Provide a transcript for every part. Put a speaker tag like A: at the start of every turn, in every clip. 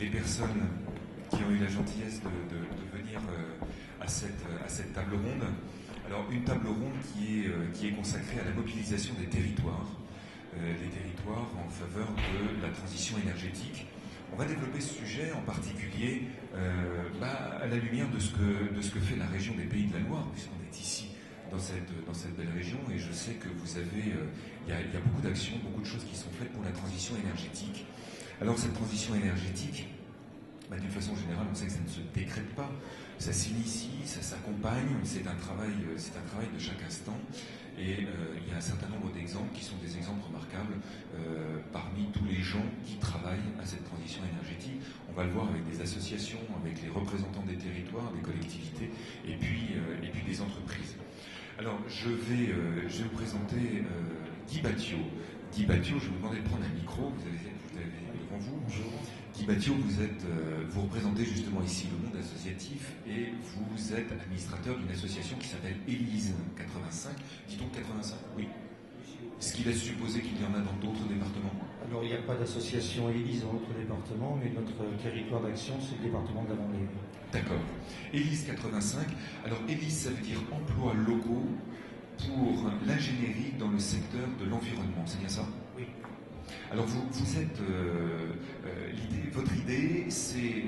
A: Les personnes qui ont eu la gentillesse de venir à cette table ronde. Alors, une table ronde qui est consacrée à la mobilisation des territoires en faveur de la transition énergétique. On va développer ce sujet en particulier à la lumière de ce que fait la région des Pays de la Loire, puisqu'on est ici dans cette belle région, et je sais que vous avez, il y a beaucoup d'actions, beaucoup de choses qui sont faites pour la transition énergétique. Alors cette transition énergétique, d'une façon générale, on sait que ça ne se décrète pas, ça s'initie, ça s'accompagne, c'est un travail de chaque instant, et il y a un certain nombre d'exemples qui sont des exemples remarquables parmi tous les gens qui travaillent à cette transition énergétique. On va le voir avec des associations, avec les représentants des territoires, des collectivités, et puis des entreprises. Alors je vais vous présenter Guy Bathiot. Guy Bathiot, je vais vous demander de prendre un micro, vous avez devant vous. Bonjour. Guy Bathiot, vous représentez justement ici le monde associatif et vous êtes administrateur d'une association qui s'appelle Élise 85. Dit-on 85 ? Oui. Ce qui laisse supposer qu'il y en a dans d'autres départements.
B: Alors il n'y a pas d'association Élise dans notre département, mais notre territoire d'action, c'est le département de la Vendée.
A: D'accord. Élise 85. Alors Élise, ça veut dire emplois locaux pour l'ingénierie dans le secteur de l'environnement, c'est bien ça ?
B: Oui.
A: Alors vous êtes, votre idée, c'est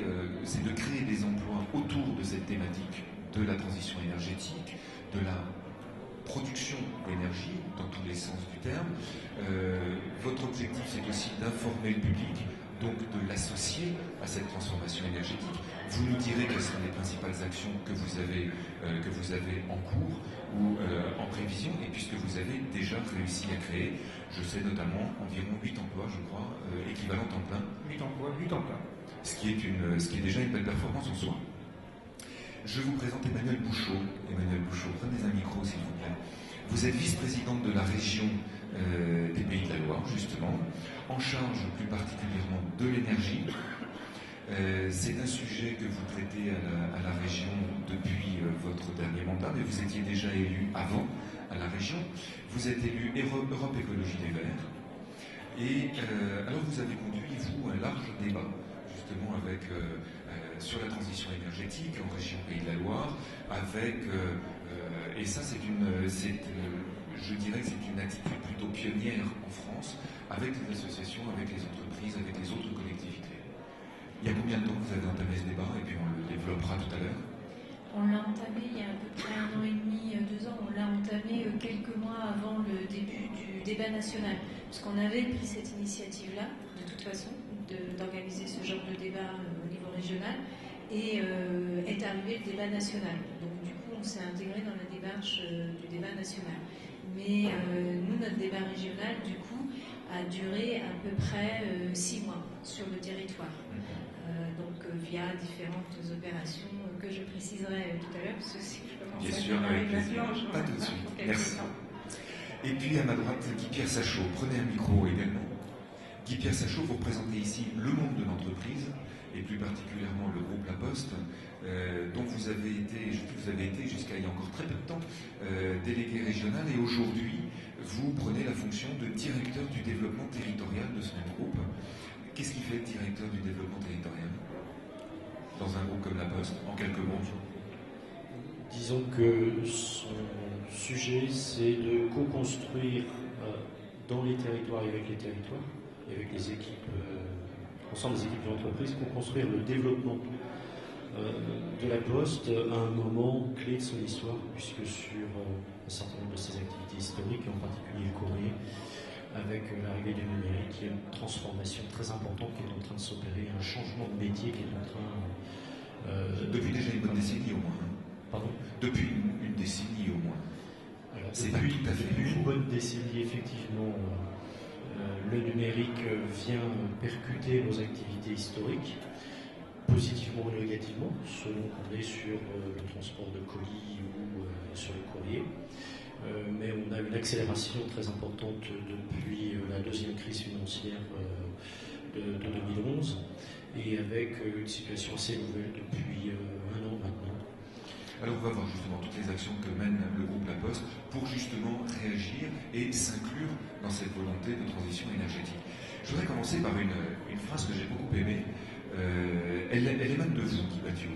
A: de créer des emplois autour de cette thématique de la transition énergétique, de la production d'énergie dans tous les sens du terme. Votre objectif, c'est aussi d'informer le public, donc de l'associer à cette transformation énergétique. Vous nous direz quelles sont les principales actions que vous avez en cours ou en prévision, et puisque vous avez déjà réussi à créer, je sais notamment, environ 8 emplois, je crois, équivalent temps plein.
B: 8 emplois, 8 emplois.
A: Ce qui est déjà une belle performance en soi. Je vous présente Emmanuelle Bouchot. Emmanuelle Bouchot, prenez un micro s'il vous plaît. Vous êtes vice-présidente de la région des Pays de la Loire, justement, en charge plus particulièrement de l'énergie. C'est un sujet que vous traitez à la région depuis votre dernier mandat, mais vous étiez déjà élu avant à la région. Vous êtes élu Europe Écologie des Verts. Et alors vous avez conduit, vous, un large débat, justement, sur la transition énergétique en région Pays de la Loire, et ça je dirais que c'est une attitude plutôt pionnière en France, avec les associations, avec les entreprises, avec les autres collectivités. Il y a combien de temps que vous avez entamé ce débat, et puis on le développera tout à l'heure?
C: On l'a entamé il y a à peu près 1 an et demi, 2 ans. On l'a entamé quelques mois avant le début du débat national. Parce qu'on avait pris cette initiative-là, de toute façon, d'organiser ce genre de débat au niveau régional. Et est arrivé le débat national. Donc du coup, on s'est intégré dans la démarche du débat national. Mais nous, notre débat régional, du coup, a duré à peu près 6 mois sur le territoire. Donc via différentes opérations que je préciserai tout à l'heure, parce que si je commence
A: bien
C: à
A: sûr, avec plaisir.
C: maintenant,
A: Pas tout de suite. Merci. Et puis à ma droite, Guy-Pierre Sachot. Prenez un micro également. Guy-Pierre Sachot, vous représentez ici le monde de l'entreprise, et plus particulièrement le groupe La Poste, dont vous avez été jusqu'à il y a encore très peu de temps délégué régional, et aujourd'hui vous prenez la fonction de directeur du développement territorial de ce même groupe. Qu'est-ce qui fait directeur du développement territorial dans un groupe comme La Poste, en quelques mots?
D: Disons que son sujet, c'est de co-construire dans les territoires et avec les territoires, et avec les équipes, l'ensemble des équipes de l'entreprise, co-construire le développement de La Poste à un moment clé de son histoire, puisque sur un certain nombre de ses activités historiques, et en particulier le courrier, avec l'arrivée du numérique, il y a une transformation très importante qui est en train de s'opérer, un changement de métier qui est en train...
A: depuis déjà une bonne décennie au moins.
D: Pardon?
A: Depuis une décennie au moins.
D: Alors,
A: c'est pas tout à fait
D: depuis une bonne décennie, effectivement, le numérique vient percuter nos activités historiques, positivement ou négativement, selon qu'on est sur le transport de colis ou sur le courrier. Mais on a une accélération très importante depuis la deuxième crise financière de 2011, et avec une situation assez nouvelle depuis 1 an maintenant.
A: Alors on va voir justement toutes les actions que mène le groupe La Poste pour justement réagir et s'inclure dans cette volonté de transition énergétique. Je voudrais commencer par une phrase que j'ai beaucoup aimée. Elle émane de vous, Guy Bathiou.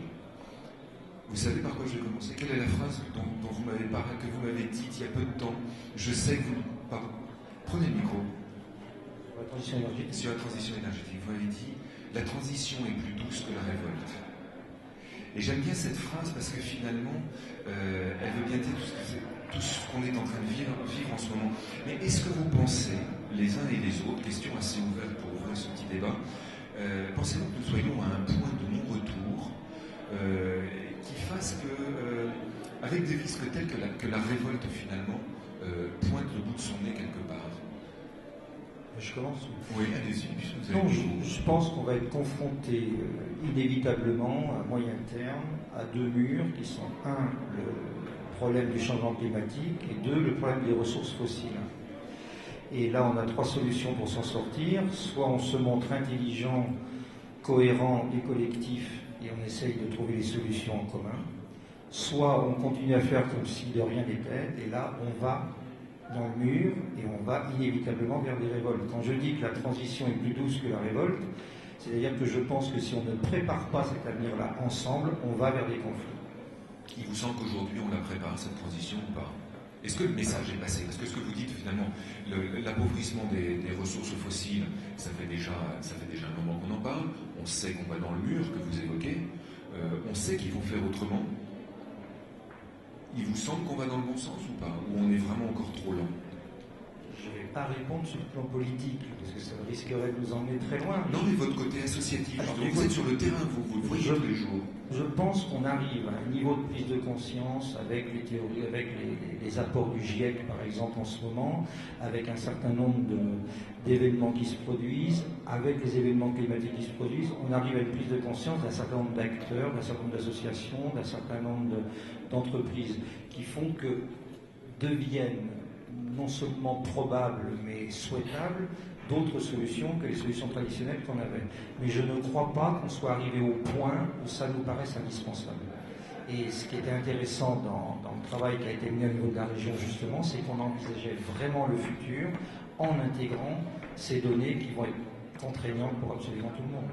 A: Vous savez par quoi je vais commencer? Quelle est la phrase dont vous m'avez parlé, que vous m'avez dite il y a peu de temps? Je sais que vous... Pardon. Prenez le micro.
B: La transition énergétique.
A: Sur la transition énergétique, vous m'avez dit la transition est plus douce que la révolte. Et j'aime bien cette phrase parce que finalement, elle veut bien dire tout ce qu'on est en train de vivre en ce moment. Mais est-ce que vous pensez, les uns et les autres, question assez ouverte pour ouvrir ce petit débat, pensez-vous que nous soyons à un point de non-retour qui fasse que, avec des risques tels que la révolte finalement pointe le bout de son nez quelque part?
B: Je commence.
A: Oui, allez-y.
B: Non, je pense qu'on va être confronté inévitablement, à moyen terme, à deux murs qui sont, un, le problème du changement climatique, et deux, le problème des ressources fossiles. Et là, on a trois solutions pour s'en sortir. Soit on se montre intelligent, cohérent et collectif, et on essaye de trouver les solutions en commun. Soit on continue à faire comme si de rien n'était, et là, on va dans le mur et on va inévitablement vers des révoltes. Quand je dis que la transition est plus douce que la révolte, c'est-à-dire que je pense que si on ne prépare pas cet avenir-là ensemble, on va vers des conflits.
A: Il vous semble qu'aujourd'hui on la prépare, cette transition, ou pas? Est-ce que le message est passé? Parce que ce que vous dites finalement, l'appauvrissement des ressources fossiles, ça fait déjà un moment qu'on en parle, on sait qu'on va dans le mur que vous évoquez, on sait qu'il faut faire autrement. Il vous semble qu'on va dans le bon sens ou pas? Ou on est vraiment encore trop lent?
B: Je ne vais pas répondre sur le plan politique, parce que ça risquerait de nous emmener très loin.
A: Non, mais votre côté associatif, vous êtes sur le terrain, vous le voyez tous les jours.
B: Je pense qu'on arrive à un niveau de prise de conscience avec les théories, avec les apports du GIEC, par exemple, en ce moment, avec un certain nombre d'événements qui se produisent, avec les événements climatiques qui se produisent, on arrive à une prise de conscience d'un certain nombre d'acteurs, d'un certain nombre d'associations, d'un certain nombre d'entreprises qui font que deviennent non seulement probables, mais souhaitables, d'autres solutions que les solutions traditionnelles qu'on avait. Mais je ne crois pas qu'on soit arrivé au point où ça nous paraisse indispensable. Et ce qui était intéressant dans le travail qui a été mené au niveau de la région, justement, c'est qu'on envisageait vraiment le futur en intégrant ces données qui vont être contraignantes pour absolument tout le monde.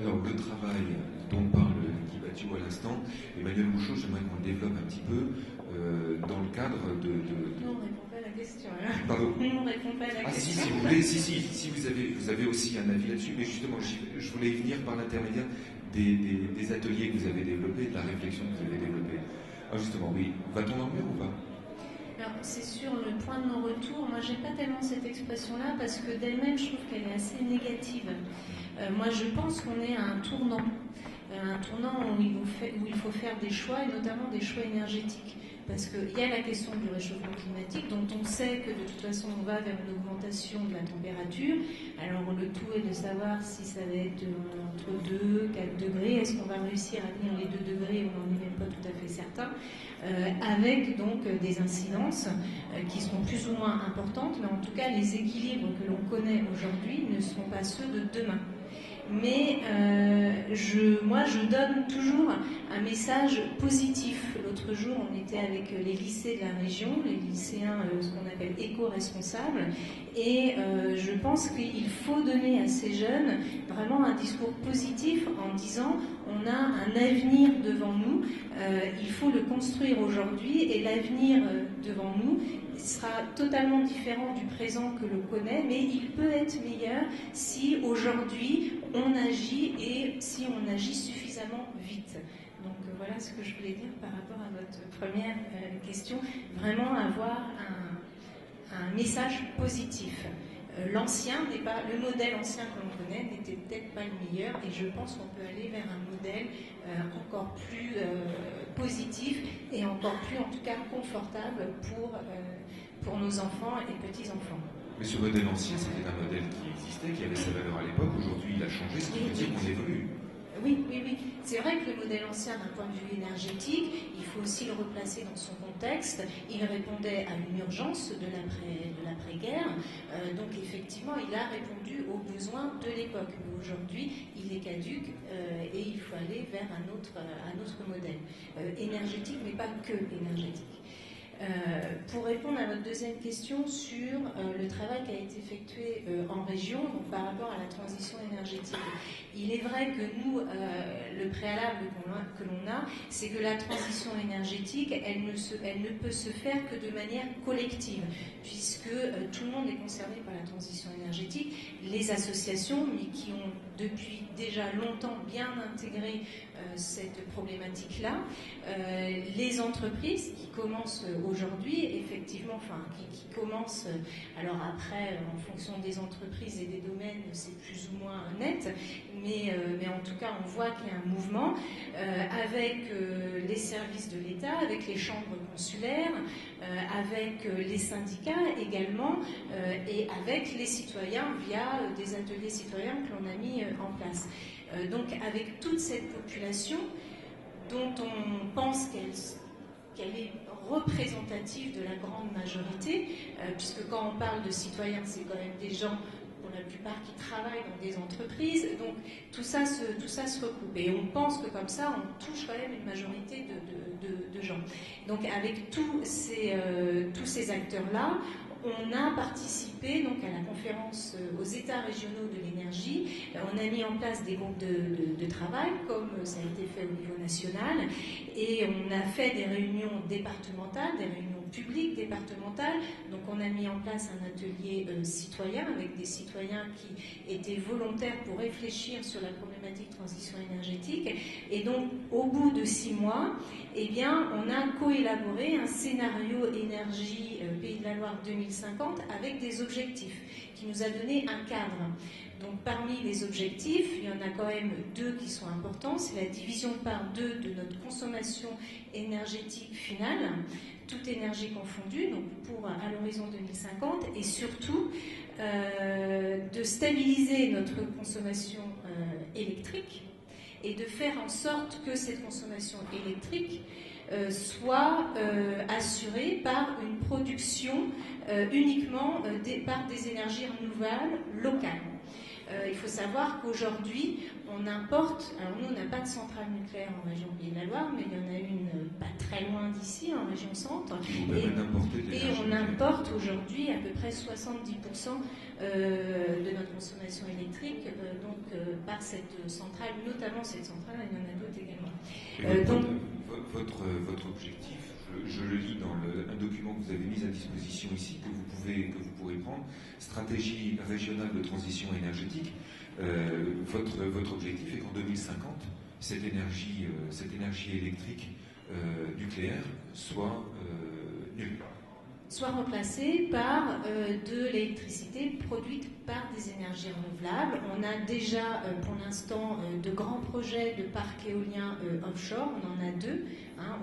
A: Alors, le travail dont parle Guy Bathiou à l'instant, Emmanuel Bouchot, j'aimerais qu'on le développe un petit peu dans le cadre de...
C: Non, on ne répond pas à la question. Hein.
A: Pardon?
C: On ne répond pas à la question.
A: Si vous voulez, si vous avez aussi un avis là-dessus, mais justement, je voulais y venir par l'intermédiaire des ateliers que vous avez développés, de la réflexion que vous avez développée. Alors justement, oui, va-t-on dans le mur ou pas?
C: Alors, c'est sur le point de non-retour. Moi, j'aime pas tellement cette expression-là parce que d'elle-même, je trouve qu'elle est assez négative. Moi, je pense qu'on est à un tournant où il faut faire des choix, et notamment des choix énergétiques. Parce qu'il y a la question du réchauffement climatique, dont on sait que de toute façon on va vers une augmentation de la température. Alors le tout est de savoir si ça va être entre 2 et 4 degrés. Est-ce qu'on va réussir à tenir les 2 degrés? On n'en est même pas tout à fait certain. Avec donc des incidences qui seront plus ou moins importantes, mais en tout cas les équilibres que l'on connaît aujourd'hui ne seront pas ceux de demain. Mais moi, je donne toujours un message positif. L'autre jour, on était avec les lycées de la région, les lycéens, ce qu'on appelle éco-responsables, et je pense qu'il faut donner à ces jeunes vraiment un discours positif en disant on a un avenir devant nous, il faut le construire aujourd'hui, et l'avenir devant nous sera totalement différent du présent que l'on connaît, mais il peut être meilleur si aujourd'hui on agit et si on agit suffisamment vite. Donc voilà ce que je voulais dire par rapport à votre première question, vraiment avoir un message positif. L'ancien n'est pas, le modèle ancien que l'on connaît n'était peut-être pas le meilleur, et je pense qu'on peut aller vers un modèle encore plus positif et encore plus, en tout cas, confortable pour nos enfants et petits-enfants.
A: Mais ce modèle ancien, c'était un modèle qui existait, qui avait sa valeur à l'époque. Aujourd'hui, il a changé, ce qui veut dire qu'on évolue.
C: Oui. C'est vrai que le modèle ancien, d'un point de vue énergétique, il faut aussi le replacer dans son contexte. Il répondait à une urgence de l'après-guerre. Donc effectivement, il a répondu aux besoins de l'époque. Mais aujourd'hui, il est caduc et il faut aller vers un autre modèle énergétique, mais pas que énergétique. Pour répondre à votre deuxième question sur le travail qui a été effectué en région donc par rapport à la transition énergétique. Il est vrai que nous, le préalable que l'on a, c'est que la transition énergétique, elle ne peut se faire que de manière collective, puisque tout le monde est concerné par la transition énergétique. Les associations, mais qui ont depuis déjà longtemps bien intégré cette problématique-là, les entreprises qui commencent aujourd'hui, effectivement, enfin, qui commencent, alors après, en fonction des entreprises et des domaines, c'est plus ou moins net, mais en tout cas, on voit qu'il y a un mouvement avec les services de l'État, avec les chambres consulaires, avec les syndicats également, et avec les citoyens via des ateliers citoyens que l'on a mis en place. Donc avec toute cette population dont on pense qu'elle est représentative de la grande majorité, puisque quand on parle de citoyens, c'est quand même des gens pour la plupart qui travaillent dans des entreprises, donc tout ça se recoupe. Et on pense que comme ça, on touche quand même une majorité de gens. Donc avec tous ces acteurs-là, on a participé donc à la conférence aux États régionaux de l'énergie. On a mis en place des groupes de travail, comme ça a été fait au niveau national, et on a fait des réunions départementales, des réunions publiques départementales. Donc on a mis en place un atelier citoyen avec des citoyens qui étaient volontaires pour réfléchir sur la problématique de transition énergétique. Et donc au bout de 6 mois, eh bien, on a coélaboré un scénario énergie Pays de la Loire 2050 avec des objectifs qui nous a donné un cadre. Donc parmi les objectifs, il y en a quand même 2 qui sont importants. C'est la division par 2 de notre consommation énergétique finale, toute énergie confondue, donc à l'horizon 2050, et surtout de stabiliser notre consommation électrique et de faire en sorte que cette consommation électrique soit assurée par une production uniquement par des énergies renouvelables locales. Il faut savoir qu'aujourd'hui, on importe, alors nous on n'a pas de centrale nucléaire en région Pays de la Loire, mais il y en a une pas très loin d'ici, en région Centre, et on importe aujourd'hui à peu près 70% de notre consommation électrique par cette centrale, notamment cette centrale, il y en a d'autres également.
A: Votre objectif, je le lis dans un document que vous avez mis à disposition ici, que vous pourrez prendre, stratégie régionale de transition énergétique. Votre objectif est qu'en 2050, cette énergie électrique nucléaire soit nulle.
C: Soit remplacée par de l'électricité produite par des énergies renouvelables. On a déjà pour l'instant de grands projets de parcs éoliens offshore, on en a 2,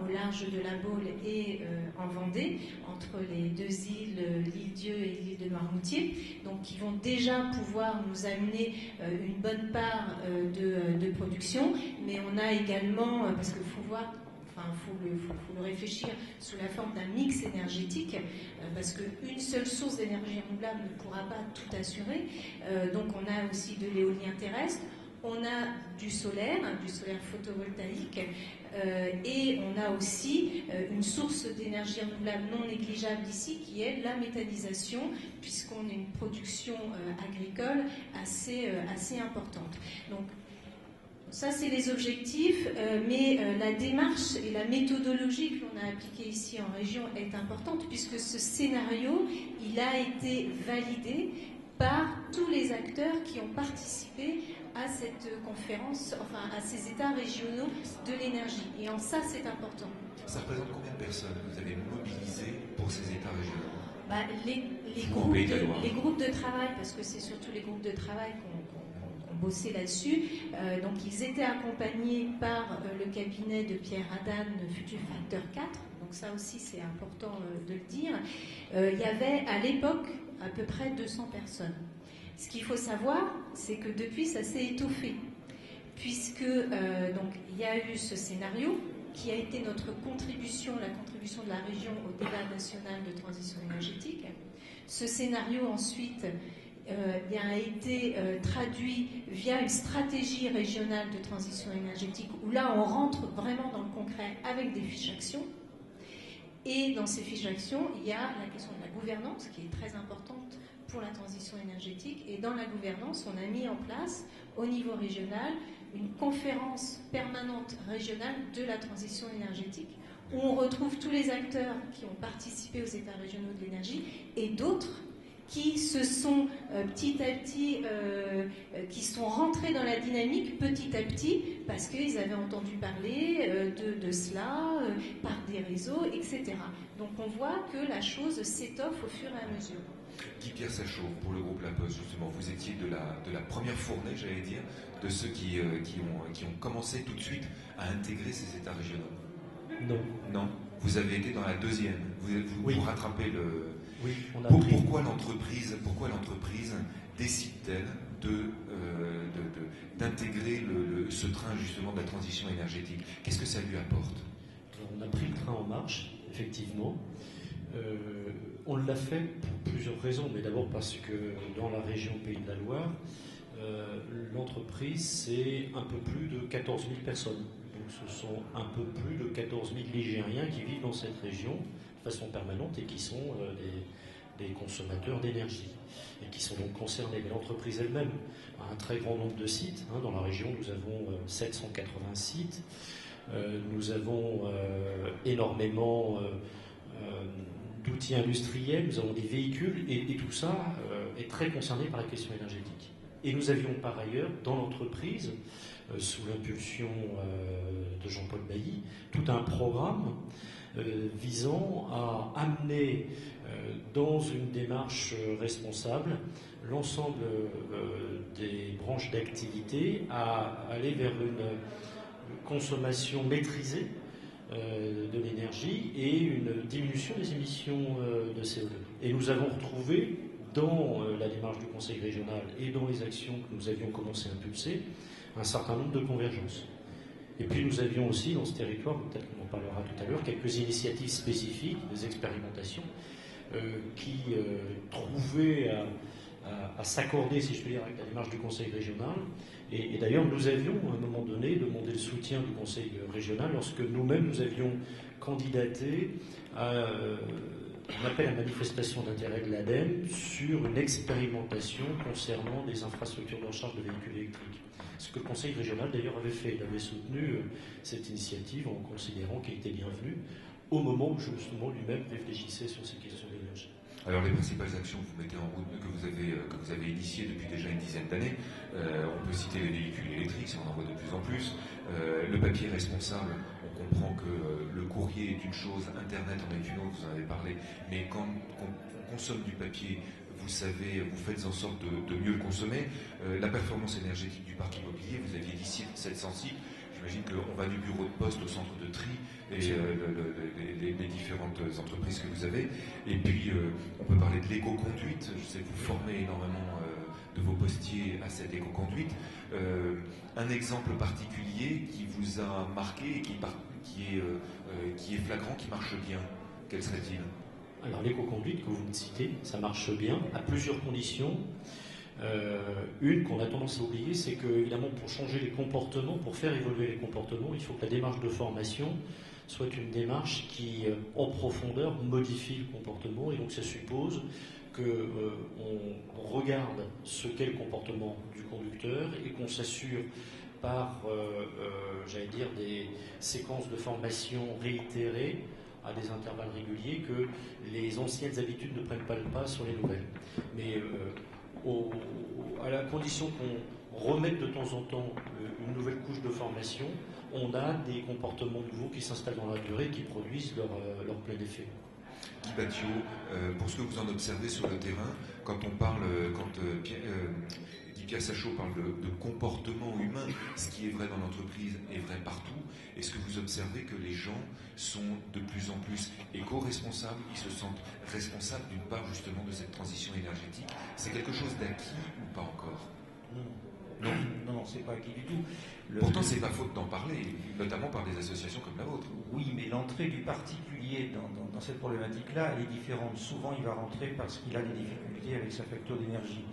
C: au large de la Baule et en Vendée, entre les 2 îles, l'île Dieu et l'île de Noirmoutier, donc qui vont déjà pouvoir nous amener une bonne part de production, mais on a également, parce qu'il faut voir, faut le réfléchir sous la forme d'un mix énergétique, parce qu'une seule source d'énergie renouvelable ne pourra pas tout assurer. Donc on a aussi de l'éolien terrestre, on a du solaire photovoltaïque, et on a aussi une source d'énergie renouvelable non négligeable ici, qui est la méthanisation, puisqu'on a une production agricole assez importante. Donc, ça, c'est les objectifs, mais la démarche et la méthodologie que l'on a appliquée ici en région est importante, puisque ce scénario, il a été validé par tous les acteurs qui ont participé à cette conférence, enfin à ces états régionaux de l'énergie. Et en ça, c'est important.
A: Ça représente combien de personnes vous avez mobilisées pour ces états régionaux?
C: Les groupes de travail, parce que c'est surtout les groupes de travail qu'on bossé là-dessus. Donc ils étaient accompagnés par le cabinet de Pierre Haddad, Futur Facteur 4. Donc ça aussi c'est important de le dire. Il y avait à l'époque à peu près 200 personnes. Ce qu'il faut savoir, c'est que depuis ça s'est étoffé, puisque donc il y a eu ce scénario qui a été notre contribution, la contribution de la région au débat national de transition énergétique. Ce scénario ensuite a été traduit via une stratégie régionale de transition énergétique où là on rentre vraiment dans le concret avec des fiches actions. Et dans ces fiches d'action, il y a la question de la gouvernance qui est très importante pour la transition énergétique. Et dans la gouvernance, on a mis en place au niveau régional une conférence permanente régionale de la transition énergétique où on retrouve tous les acteurs qui ont participé aux États régionaux de l'énergie et d'autres qui se sont petit à petit, qui sont rentrés dans la dynamique petit à petit parce qu'ils avaient entendu parler de cela par des réseaux, etc. Donc on voit que la chose s'étoffe au fur et à mesure.
A: Guy-Pierre Sachot, pour le groupe La Poste, justement, vous étiez de la première fournée, j'allais dire, de ceux qui ont commencé tout de suite à intégrer ces États régionaux.
D: Non.
A: Non. Vous avez été dans la deuxième. Vous rattrapez le...
D: Oui, on a
A: Pourquoi l'entreprise décide-t-elle d'intégrer ce train justement de la transition énergétique? Qu'est-ce que ça lui apporte?
D: On a pris le train en marche, effectivement. On l'a fait pour plusieurs raisons, mais d'abord parce que dans la région Pays de la Loire, l'entreprise, c'est un peu plus de 14 000 personnes. Donc ce sont un peu plus de 14 000 Ligériens qui vivent dans cette région de façon permanente et qui sont des consommateurs d'énergie et qui sont donc concernés. Mais l'entreprise elle-même a un très grand nombre de sites. Dans la région, nous avons 780 sites. Nous avons énormément d'outils industriels, nous avons des véhicules et tout ça est très concerné par la question énergétique. Et nous avions par ailleurs dans l'entreprise, sous l'impulsion de Jean-Paul Bailly, tout un programme visant à amener dans une démarche responsable l'ensemble des branches d'activité à aller vers une consommation maîtrisée de l'énergie et une diminution des émissions de CO2. Et nous avons retrouvé dans la démarche du Conseil régional et dans les actions que nous avions commencé à impulser un certain nombre de convergences. Et puis nous avions aussi dans ce territoire, peut-être qu'on en parlera tout à l'heure, quelques initiatives spécifiques, des expérimentations qui trouvaient à s'accorder, si je peux dire, avec la démarche du Conseil régional. Et d'ailleurs, nous avions, à un moment donné, demandé le soutien du Conseil régional lorsque nous-mêmes, nous avions candidaté à un appel à manifestation d'intérêt de l'ADEME sur une expérimentation concernant des infrastructures de recharge de véhicules électriques. Ce que le Conseil régional, d'ailleurs, avait fait. Il avait soutenu cette initiative en considérant qu'elle était bienvenue au moment où, justement, lui-même réfléchissait sur ces questions d'énergie.
A: Alors les principales actions que vous mettez en route, que vous avez initiées depuis déjà une dizaine d'années, on peut citer les véhicules électriques, on en voit de plus en plus, le papier responsable, on comprend que le courrier est une chose, Internet en est une autre, vous en avez parlé, mais quand on consomme du papier, vous savez, vous faites en sorte de mieux le consommer. La performance énergétique du parc immobilier, vous aviez dit 700 sites. J'imagine qu'on va du bureau de poste au centre de tri et les différentes entreprises que vous avez. Et puis, on peut parler de l'éco-conduite. Je sais que vous formez énormément de vos postiers à cette éco-conduite. Un exemple particulier qui vous a marqué et qui est flagrant, qui marche bien, quel serait-il?
D: Alors, l'éco-conduite que vous me citez, ça marche bien à plusieurs conditions. Une qu'on a tendance à oublier, c'est que, évidemment, pour changer les comportements, pour faire évoluer les comportements, il faut que la démarche de formation soit une démarche qui, en profondeur, modifie le comportement. Et donc, ça suppose qu'on regarde ce qu'est le comportement du conducteur et qu'on s'assure par, j'allais dire, des séquences de formation réitérées à des intervalles réguliers, que les anciennes habitudes ne prennent pas le pas sur les nouvelles. Mais à la condition qu'on remette de temps en temps une nouvelle couche de formation, on a des comportements nouveaux qui s'installent dans la durée et qui produisent leur plein effet.
A: Guy Battiot, pour ce que vous en observez sur le terrain, quand Guy-Pierre Sachot parle de comportement humain, ce qui est vrai dans l'entreprise est vrai partout. Est-ce que vous observez que les gens sont de plus en plus éco-responsables, ils se sentent responsables d'une part justement de cette transition énergétique? C'est quelque chose d'acquis ou pas encore?
B: Non, c'est pas acquis du tout.
A: Pourtant, c'est pas faute d'en parler, notamment par des associations comme la vôtre.
B: Oui, mais l'entrée du particulier dans cette problématique-là, elle est différente. Souvent, il va rentrer parce qu'il a des difficultés avec sa facture d'énergie.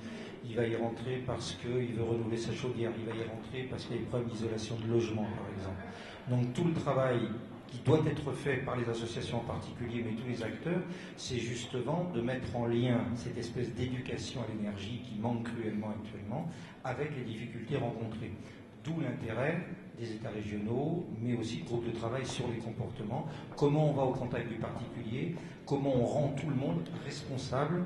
B: Il va y rentrer parce qu'il veut renouveler sa chaudière. Il va y rentrer parce qu'il y a des problèmes d'isolation de logement, par exemple. Donc, tout le travail qui doit être fait par les associations en particulier, mais tous les acteurs, c'est justement de mettre en lien cette espèce d'éducation à l'énergie qui manque cruellement actuellement avec les difficultés rencontrées. D'où l'intérêt des États régionaux, mais aussi de groupes de travail sur les comportements, comment on va au contact du particulier, comment on rend tout le monde responsable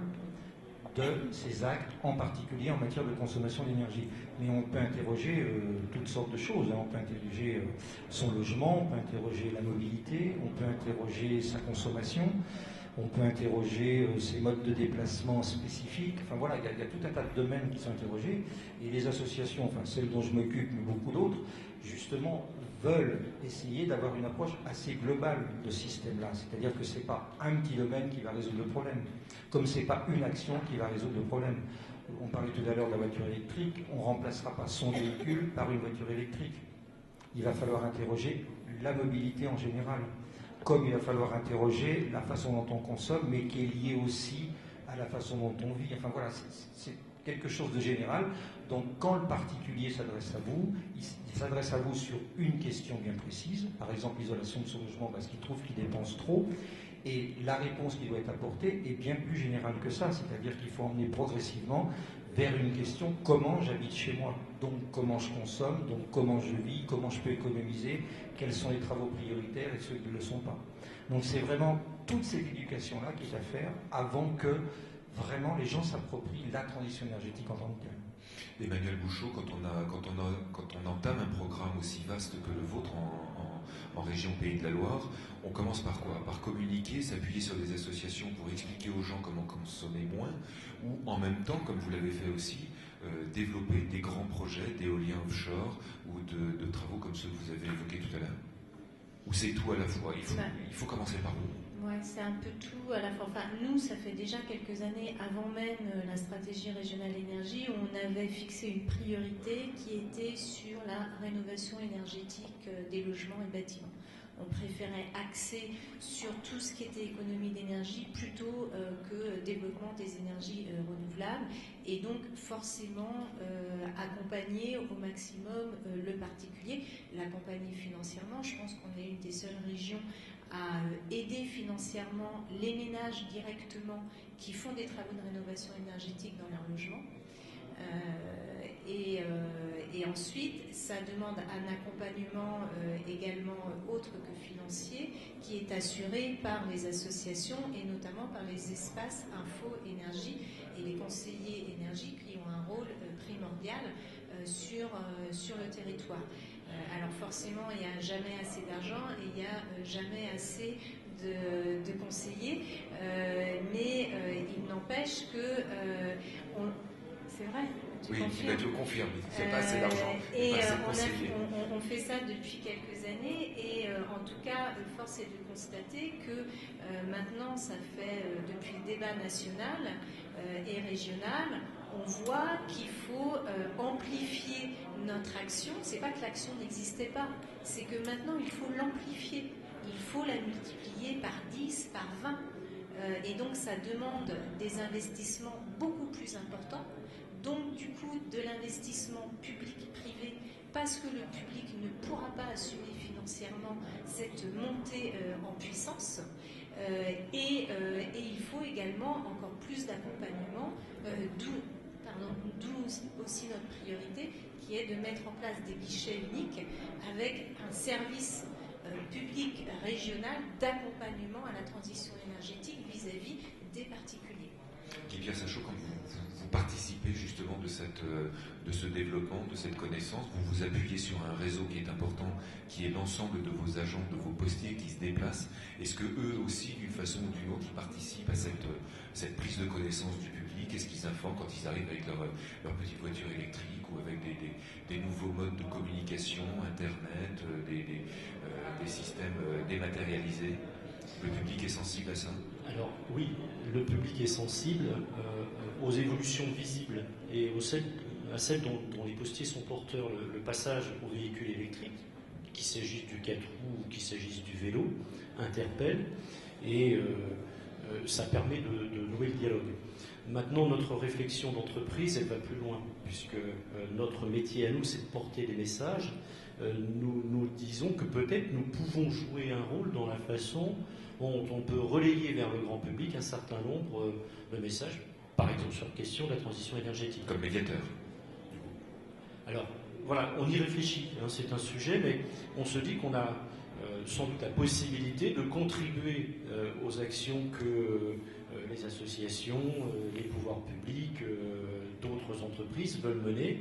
B: de ces actes, en particulier en matière de consommation d'énergie. Mais on peut interroger toutes sortes de choses. On peut interroger son logement, on peut interroger la mobilité, on peut interroger sa consommation, on peut interroger ses modes de déplacement spécifiques. Enfin voilà, il y a tout un tas de domaines qui sont interrogés. Et les associations, enfin celles dont je m'occupe, mais beaucoup d'autres, justement, veulent essayer d'avoir une approche assez globale de ce système-là. C'est-à-dire que ce n'est pas un petit domaine qui va résoudre le problème, comme ce n'est pas une action qui va résoudre le problème. On parlait tout à l'heure de la voiture électrique, on ne remplacera pas son véhicule par une voiture électrique. Il va falloir interroger la mobilité en général, comme il va falloir interroger la façon dont on consomme, mais qui est liée aussi à la façon dont on vit. Enfin voilà, c'est quelque chose de général. Donc quand le particulier s'adresse à vous, il s'adresse à vous sur une question bien précise, par exemple l'isolation de son logement parce qu'il trouve qu'il dépense trop, et la réponse qui doit être apportée est bien plus générale que ça, c'est-à-dire qu'il faut emmener progressivement vers une question: comment j'habite chez moi, donc comment je consomme, donc comment je vis, comment je peux économiser, quels sont les travaux prioritaires et ceux qui ne le sont pas. Donc c'est vraiment toute cette éducation-là qui est à faire avant que vraiment les gens s'approprient la transition énergétique en tant que telle.
A: Emmanuel Bouchot, quand on entame un programme aussi vaste que le vôtre en région Pays de la Loire, on commence par quoi? Par communiquer, s'appuyer sur des associations pour expliquer aux gens comment consommer moins, ou en même temps, comme vous l'avez fait aussi, développer des grands projets d'éolien offshore ou de travaux comme ceux que vous avez évoqués tout à l'heure? Ou c'est tout à la fois? Il faut commencer par où?
C: Ouais, c'est un peu tout à la fois. Enfin, nous, ça fait déjà quelques années, avant même la stratégie régionale énergie, où on avait fixé une priorité qui était sur la rénovation énergétique des logements et bâtiments. On préférait axer sur tout ce qui était économie d'énergie plutôt que développement des énergies renouvelables, et donc forcément accompagner au maximum le particulier, l'accompagner financièrement. Je pense qu'on est une des seules régions à aider financièrement les ménages directement qui font des travaux de rénovation énergétique dans leur logement. Et ensuite, ça demande un accompagnement également autre que financier, qui est assuré par les associations et notamment par les espaces info énergie et les conseillers énergie qui ont un rôle primordial sur le territoire. Alors forcément, il n'y a jamais assez d'argent et il n'y a jamais assez de conseillers, mais il n'empêche que c'est vrai.
A: Oui, tu confirmes, c'est pas assez d'argent.
C: Et on fait ça depuis quelques années, et en tout cas, force est de constater que maintenant, ça fait depuis le débat national et régional, on voit qu'il faut amplifier notre action. C'est pas que l'action n'existait pas, c'est que maintenant il faut l'amplifier. Il faut la multiplier par 10, par 20. Et donc ça demande des investissements beaucoup plus importants. Donc du coup de l'investissement public-privé, parce que le public ne pourra pas assumer financièrement cette montée en puissance. Et il faut également encore plus d'accompagnement, d'où aussi notre priorité, qui est de mettre en place des guichets uniques avec un service public régional d'accompagnement à la transition énergétique vis-à-vis des particuliers.
A: Guy-Pierre Sachot, quand vous participez justement de ce développement, de cette connaissance, vous vous appuyez sur un réseau qui est important, qui est l'ensemble de vos agents, de vos postiers qui se déplacent. Est-ce que eux aussi, d'une façon ou d'une autre, ils participent à cette prise de connaissance du public? Est-ce qu'ils informent quand ils arrivent avec leur petite voiture électrique ou avec des nouveaux modes de communication, Internet, des systèmes dématérialisés? Le public est sensible à ça?
D: Alors oui, le public est sensible aux évolutions visibles et à celles dont les postiers sont porteurs. Le passage au véhicule électrique, qu'il s'agisse du 4 roues ou qu'il s'agisse du vélo, interpelle, et ça permet de nouer le dialogue. Maintenant, notre réflexion d'entreprise, elle va plus loin, puisque notre métier à nous, c'est de porter des messages nous disons que peut-être nous pouvons jouer un rôle dans la façon dont on peut relayer vers le grand public un certain nombre de messages, par exemple sur la question de la transition énergétique.
A: Comme médiateur.
D: Alors, voilà, on y réfléchit, hein, c'est un sujet, mais on se dit qu'on a sans doute la possibilité de contribuer aux actions que les associations, les pouvoirs publics, d'autres entreprises veulent mener.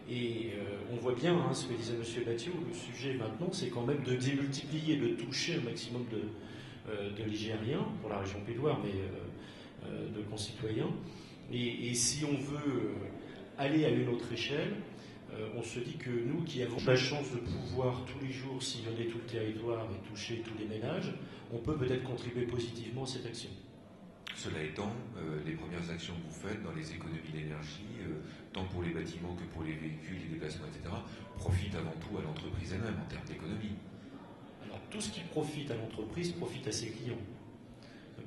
D: Et on voit bien hein, ce que disait M. Battiot, le sujet maintenant, c'est quand même de démultiplier, de toucher un maximum de Ligériens, pour la région Pays-de-Loire, mais de concitoyens. Et si on veut aller à une autre échelle, on se dit que nous qui avons la chance de pouvoir tous les jours sillonner tout le territoire et toucher tous les ménages, on peut peut-être contribuer positivement à cette action.
A: Cela étant, les premières actions que vous faites dans les économies d'énergie, tant pour les bâtiments que pour les véhicules, les déplacements, etc., profitent avant tout à l'entreprise elle-même en termes d'économie.
D: Alors tout ce qui profite à l'entreprise profite à ses clients,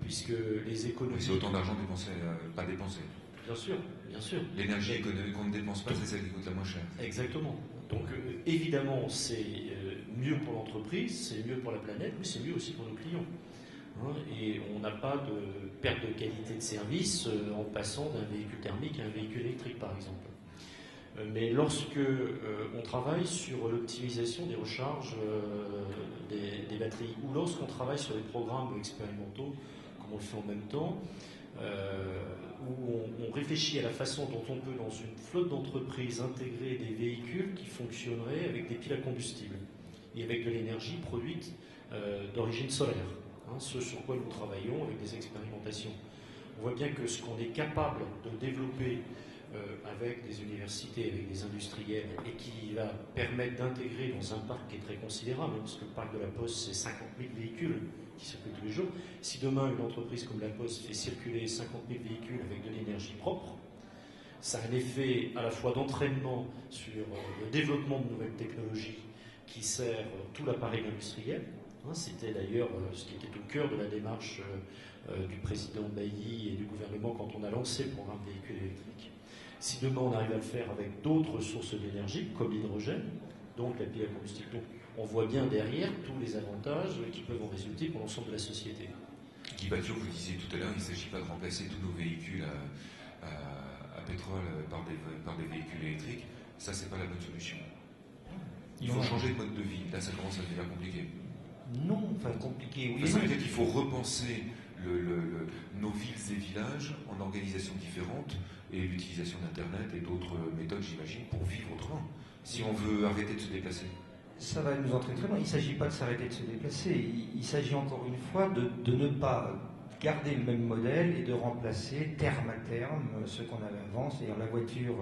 D: puisque les économies...
A: C'est autant d'argent dépensé, pas dépensé.
D: Bien sûr, bien sûr.
A: L'énergie qu'on ne dépense pas, c'est celle qui coûte la moins cher.
D: Exactement. Donc évidemment, c'est mieux pour l'entreprise, c'est mieux pour la planète, mais c'est mieux aussi pour nos clients. Hein, et on n'a pas de perte de qualité de service en passant d'un véhicule thermique à un véhicule électrique, par exemple. Mais lorsque on travaille sur l'optimisation des recharges des batteries, ou lorsqu'on travaille sur des programmes expérimentaux, comme on le fait en même temps, où on réfléchit à la façon dont on peut, dans une flotte d'entreprises, intégrer des véhicules qui fonctionneraient avec des piles à combustible et avec de l'énergie produite d'origine solaire. Hein, ce sur quoi nous travaillons avec des expérimentations. On voit bien que ce qu'on est capable de développer avec des universités, avec des industriels, et qui va permettre d'intégrer dans un parc qui est très considérable, parce que le parc de la Poste, c'est 50 000 véhicules qui circulent tous les jours. Si demain, une entreprise comme la Poste fait circuler 50 000 véhicules avec de l'énergie propre, ça a un effet à la fois d'entraînement sur le développement de nouvelles technologies qui sert tout l'appareil industriel. C'était d'ailleurs ce qui était au cœur de la démarche du président Bailly et du gouvernement quand on a lancé le programme véhicules électriques. Si demain on arrive à le faire avec d'autres sources d'énergie, comme l'hydrogène, donc la pile à combustible, donc on voit bien derrière tous les avantages qui peuvent en résulter pour l'ensemble de la société.
A: Guy Battiot, vous disiez tout à l'heure, il ne s'agit pas de remplacer tous nos véhicules à pétrole par des véhicules électriques. Ça, c'est pas la bonne solution. Il faut changer de mode de vie. Là, ça commence à devenir compliqué.
B: Non, enfin compliqué, oui.
A: Ça veut dire qu'il faut repenser nos villes et villages en organisation différente et l'utilisation d'Internet et d'autres méthodes, j'imagine, pour vivre autrement. Si on veut arrêter de se déplacer.
B: Ça va nous entraîner très loin. Il ne s'agit pas de s'arrêter de se déplacer. Il s'agit encore une fois de ne pas garder le même modèle et de remplacer terme à terme ce qu'on avait avant, c'est-à-dire la voiture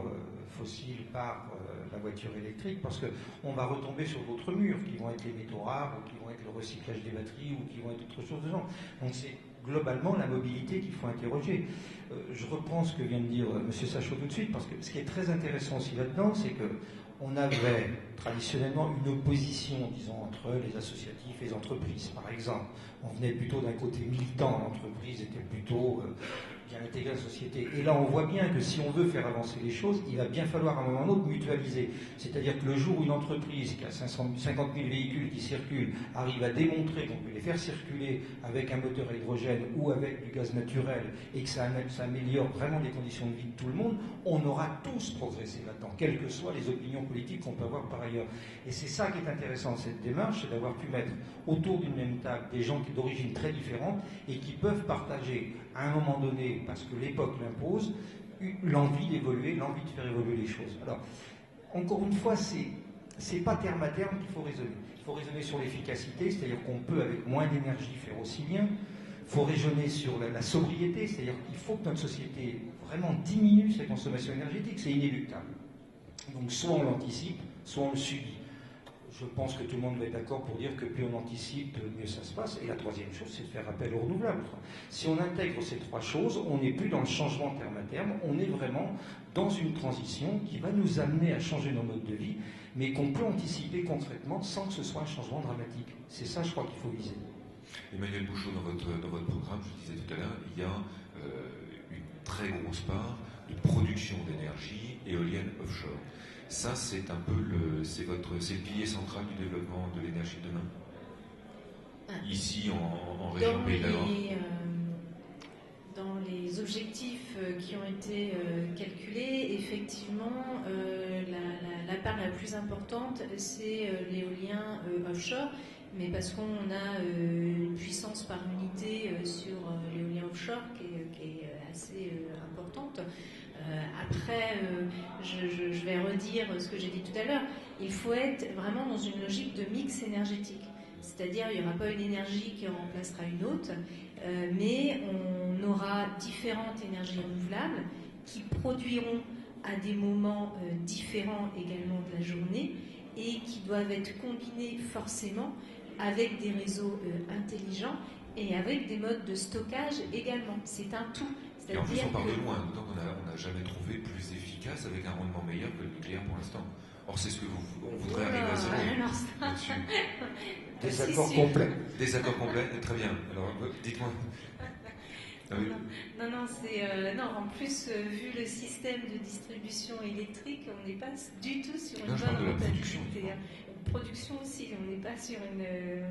B: fossile par la voiture électrique, parce qu'on va retomber sur d'autres murs qui vont être les métaux rares, ou qui vont être le recyclage des batteries, ou qui vont être autre chose de genre. Donc c'est globalement la mobilité qu'il faut interroger. Je reprends ce que vient de dire M. Sachot tout de suite, parce que ce qui est très intéressant aussi là-dedans, c'est que on avait traditionnellement une opposition, disons, entre les associatifs et les entreprises. Par exemple, on venait plutôt d'un côté militant, l'entreprise était plutôt bien intégrée à la société. Et là, on voit bien que si on veut faire avancer les choses, il va bien falloir à un moment ou à un autre mutualiser. C'est-à-dire que le jour où une entreprise qui a 50 000 véhicules qui circulent arrive à démontrer qu'on peut les faire circuler avec un moteur à hydrogène ou avec du gaz naturel et que ça améliore vraiment les conditions de vie de tout le monde, on aura tous progressé là-dedans, quelles que soient les opinions politiques qu'on peut avoir par ailleurs. Et c'est ça qui est intéressant de cette démarche, c'est d'avoir pu mettre autour d'une même table des gens d'origine très différentes et qui peuvent partager à un moment donné, parce que l'époque l'impose, l'envie d'évoluer, l'envie de faire évoluer les choses. Alors, encore une fois, c'est pas terme à terme qu'il faut raisonner. Il faut raisonner sur l'efficacité, c'est-à-dire qu'on peut, avec moins d'énergie, faire aussi bien. Il faut raisonner sur la sobriété, c'est-à-dire qu'il faut que notre société vraiment diminue sa consommation énergétique, c'est inéluctable. Donc soit on l'anticipe, soit on le subit. Je pense que tout le monde va être d'accord pour dire que plus on anticipe, mieux ça se passe. Et la troisième chose, c'est de faire appel aux renouvelables. Si on intègre ces trois choses, on n'est plus dans le changement terme à terme, on est vraiment dans une transition qui va nous amener à changer nos modes de vie, mais qu'on peut anticiper concrètement sans que ce soit un changement dramatique. C'est ça, je crois, qu'il faut viser.
A: Emmanuel Bouchot, dans votre programme, je disais tout à l'heure, il y a une très grosse part de production d'énergie éolienne offshore. Ça, c'est un peu c'est le pilier central du développement de l'énergie de demain. Ici, en région Pays de la Loire.
C: Dans les objectifs qui ont été calculés, effectivement, la part la plus importante, c'est l'éolien offshore, mais parce qu'on a une puissance par unité sur l'éolien offshore qui est assez importante. Après, je vais redire ce que j'ai dit tout à l'heure, il faut être vraiment dans une logique de mix énergétique. C'est-à-dire, il n'y aura pas une énergie qui remplacera une autre, mais on aura différentes énergies renouvelables qui produiront à des moments différents également de la journée et qui doivent être combinées forcément avec des réseaux intelligents et avec des modes de stockage également. C'est un tout.
A: Et en plus, on part de loin, d'autant qu'on n'a jamais trouvé plus efficace avec un rendement meilleur que le nucléaire pour l'instant. Or, c'est ce que on voudrait arriver à zéro là-dessus.
B: Désaccord complet.
A: Désaccord complet, très bien. Alors, dites-moi.
C: Non, en plus, vu le système de distribution électrique, on n'est pas du tout sur une bonne rentabilité. Production aussi, on n'est pas sur une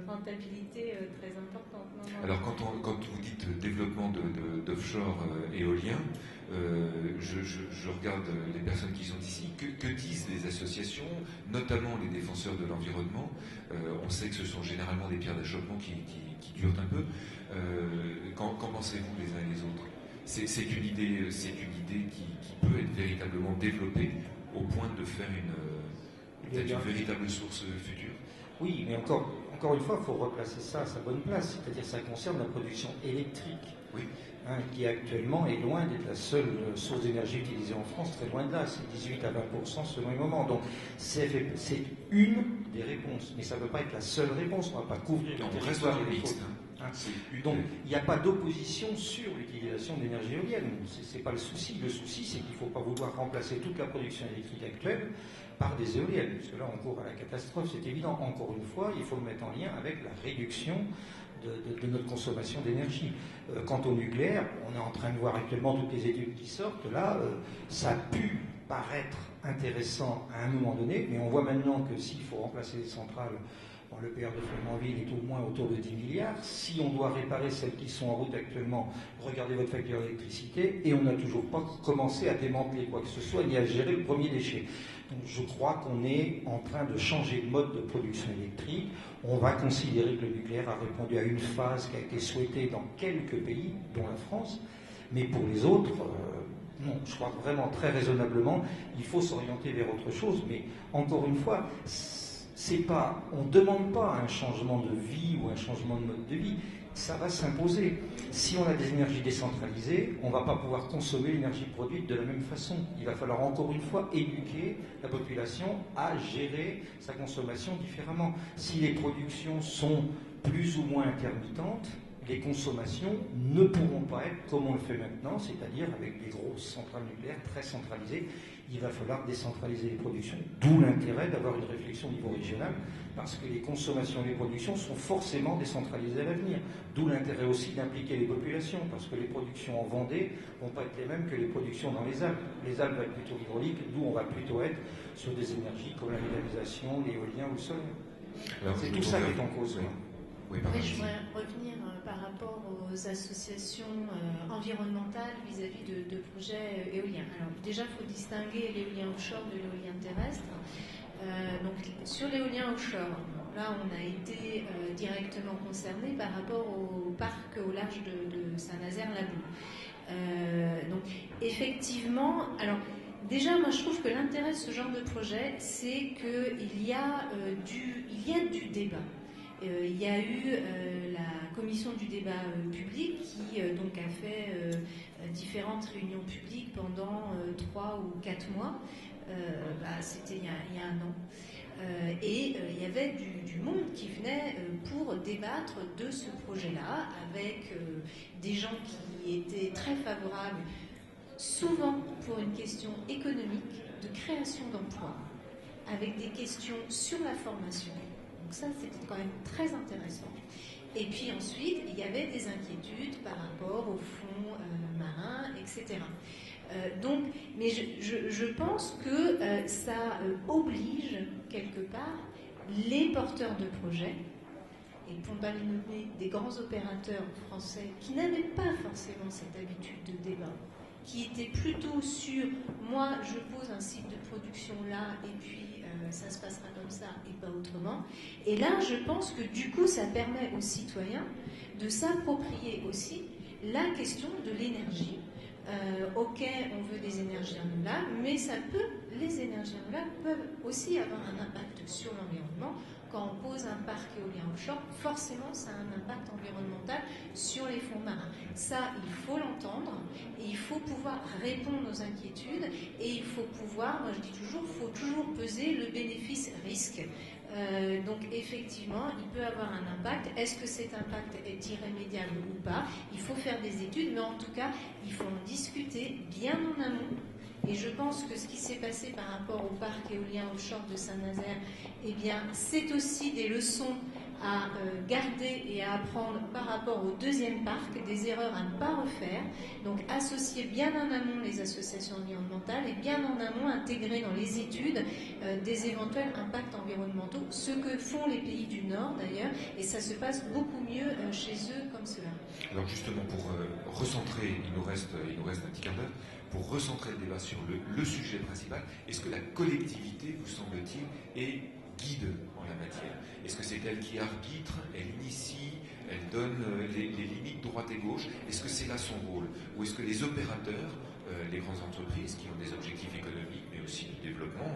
C: rentabilité très importante.
A: Alors, quand vous dites développement d'offshore éolien, je regarde les personnes qui sont ici. Que disent les associations, notamment les défenseurs de l'environnement? On sait que ce sont généralement des pierres d'achoppement qui durent un peu. Qu'en pensez-vous les uns et les autres? C'est une idée qui peut être véritablement développée au point de faire une véritable source future?
B: Oui, mais encore une fois, il faut replacer ça à sa bonne place, c'est-à-dire ça concerne la production électrique,
A: oui.
B: Qui actuellement est loin d'être la seule source d'énergie utilisée en France, très loin de là, c'est 18 à 20% selon les moments. Donc c'est une des réponses, mais ça ne peut pas être la seule réponse, on ne va pas couvrir le territoire des fautes. Donc il n'y a pas d'opposition sur l'utilisation d'énergie éolienne, c'est pas le souci. Le souci, c'est qu'il ne faut pas vouloir remplacer toute la production électrique actuelle par des éoliennes, parce que là on court à la catastrophe, c'est évident. Encore une fois, il faut le mettre en lien avec la réduction de notre consommation d'énergie. Quant au nucléaire, on est en train de voir actuellement toutes les études qui sortent, là, ça a pu paraître intéressant à un moment donné, mais on voit maintenant que s'il faut remplacer les centrales dans le PR de Flamanville est au moins autour de 10 milliards. Si on doit réparer celles qui sont en route actuellement, regardez votre facture d'électricité, et on n'a toujours pas commencé à démanteler quoi que ce soit, ni à gérer le premier déchet. Donc je crois qu'on est en train de changer de mode de production électrique. On va considérer que le nucléaire a répondu à une phase qui a été souhaitée dans quelques pays, dont la France, mais pour les autres, non, je crois que vraiment très raisonnablement, il faut s'orienter vers autre chose. Mais encore une fois, on ne demande pas un changement de vie ou un changement de mode de vie, ça va s'imposer. Si on a des énergies décentralisées, on ne va pas pouvoir consommer l'énergie produite de la même façon. Il va falloir encore une fois éduquer la population à gérer sa consommation différemment. Si les productions sont plus ou moins intermittentes, les consommations ne pourront pas être comme on le fait maintenant, c'est-à-dire avec des grosses centrales nucléaires très centralisées. Il va falloir décentraliser les productions, d'où l'intérêt d'avoir une réflexion au niveau régional, parce que les consommations et les productions sont forcément décentralisées à l'avenir. D'où l'intérêt aussi d'impliquer les populations, parce que les productions en Vendée ne vont pas être les mêmes que les productions dans les Alpes. Les Alpes vont être plutôt hydrauliques, d'où on va plutôt être sur des énergies comme la méthanisation, l'éolien ou le solaire. C'est tout ça qui est en cause.
C: Oui, je voudrais revenir par rapport aux associations environnementales vis-à-vis de projets éoliens. Alors déjà, il faut distinguer l'éolien offshore de l'éolien terrestre. Donc sur l'éolien offshore, là on a été directement concerné par rapport au parc au large de Saint-Nazaire-Labou. Donc effectivement, alors déjà moi je trouve que l'intérêt de ce genre de projet, c'est qu'il y a du débat. Il y a eu la commission du débat public qui donc a fait différentes réunions publiques pendant 3 ou 4 mois. C'était il y a un an. Et il y avait du monde qui venait pour débattre de ce projet-là, avec des gens qui étaient très favorables, souvent pour une question économique, de création d'emplois, avec des questions sur la formation. Donc ça, c'était quand même très intéressant. Et puis ensuite, il y avait des inquiétudes par rapport aux fonds marins, etc. Mais je pense que ça oblige quelque part les porteurs de projets, et pour ne pas les nommer, des grands opérateurs français qui n'avaient pas forcément cette habitude de débat, qui étaient plutôt sur moi je pose un site de production là et puis ça se passera comme ça et pas autrement. Et là je pense que du coup ça permet aux citoyens de s'approprier aussi la question de l'énergie. Ok, on veut des énergies renouvelables, mais les énergies renouvelables peuvent aussi avoir un impact sur l'environnement. Quand on pose un parc éolien offshore, forcément ça a un impact environnemental sur les fonds marins. Ça, il faut l'entendre, et il faut pouvoir répondre aux inquiétudes, et il faut pouvoir, moi je dis toujours, il faut toujours peser le bénéfice-risque. Donc effectivement, il peut avoir un impact. Est-ce que cet impact est irrémédiable ou pas? Il faut faire des études, mais en tout cas, il faut en discuter bien en amont. Et je pense que ce qui s'est passé par rapport au parc éolien offshore de Saint-Nazaire, eh bien, c'est aussi des leçons à garder et à apprendre par rapport au deuxième parc, des erreurs à ne pas refaire. Donc associer bien en amont les associations environnementales et bien en amont intégrer dans les études des éventuels impacts environnementaux, ce que font les pays du Nord d'ailleurs, et ça se passe beaucoup mieux chez eux comme cela.
A: Alors justement, pour recentrer, il nous reste un petit quart d'heure, pour recentrer le débat sur le sujet principal, est-ce que la collectivité, vous semble-t-il, est guide en la matière? Est-ce que c'est elle qui arbitre, elle initie, elle donne les limites droite et gauche? Est-ce que c'est là son rôle? Ou est-ce que les opérateurs, les grandes entreprises qui ont des objectifs économiques mais aussi de développement,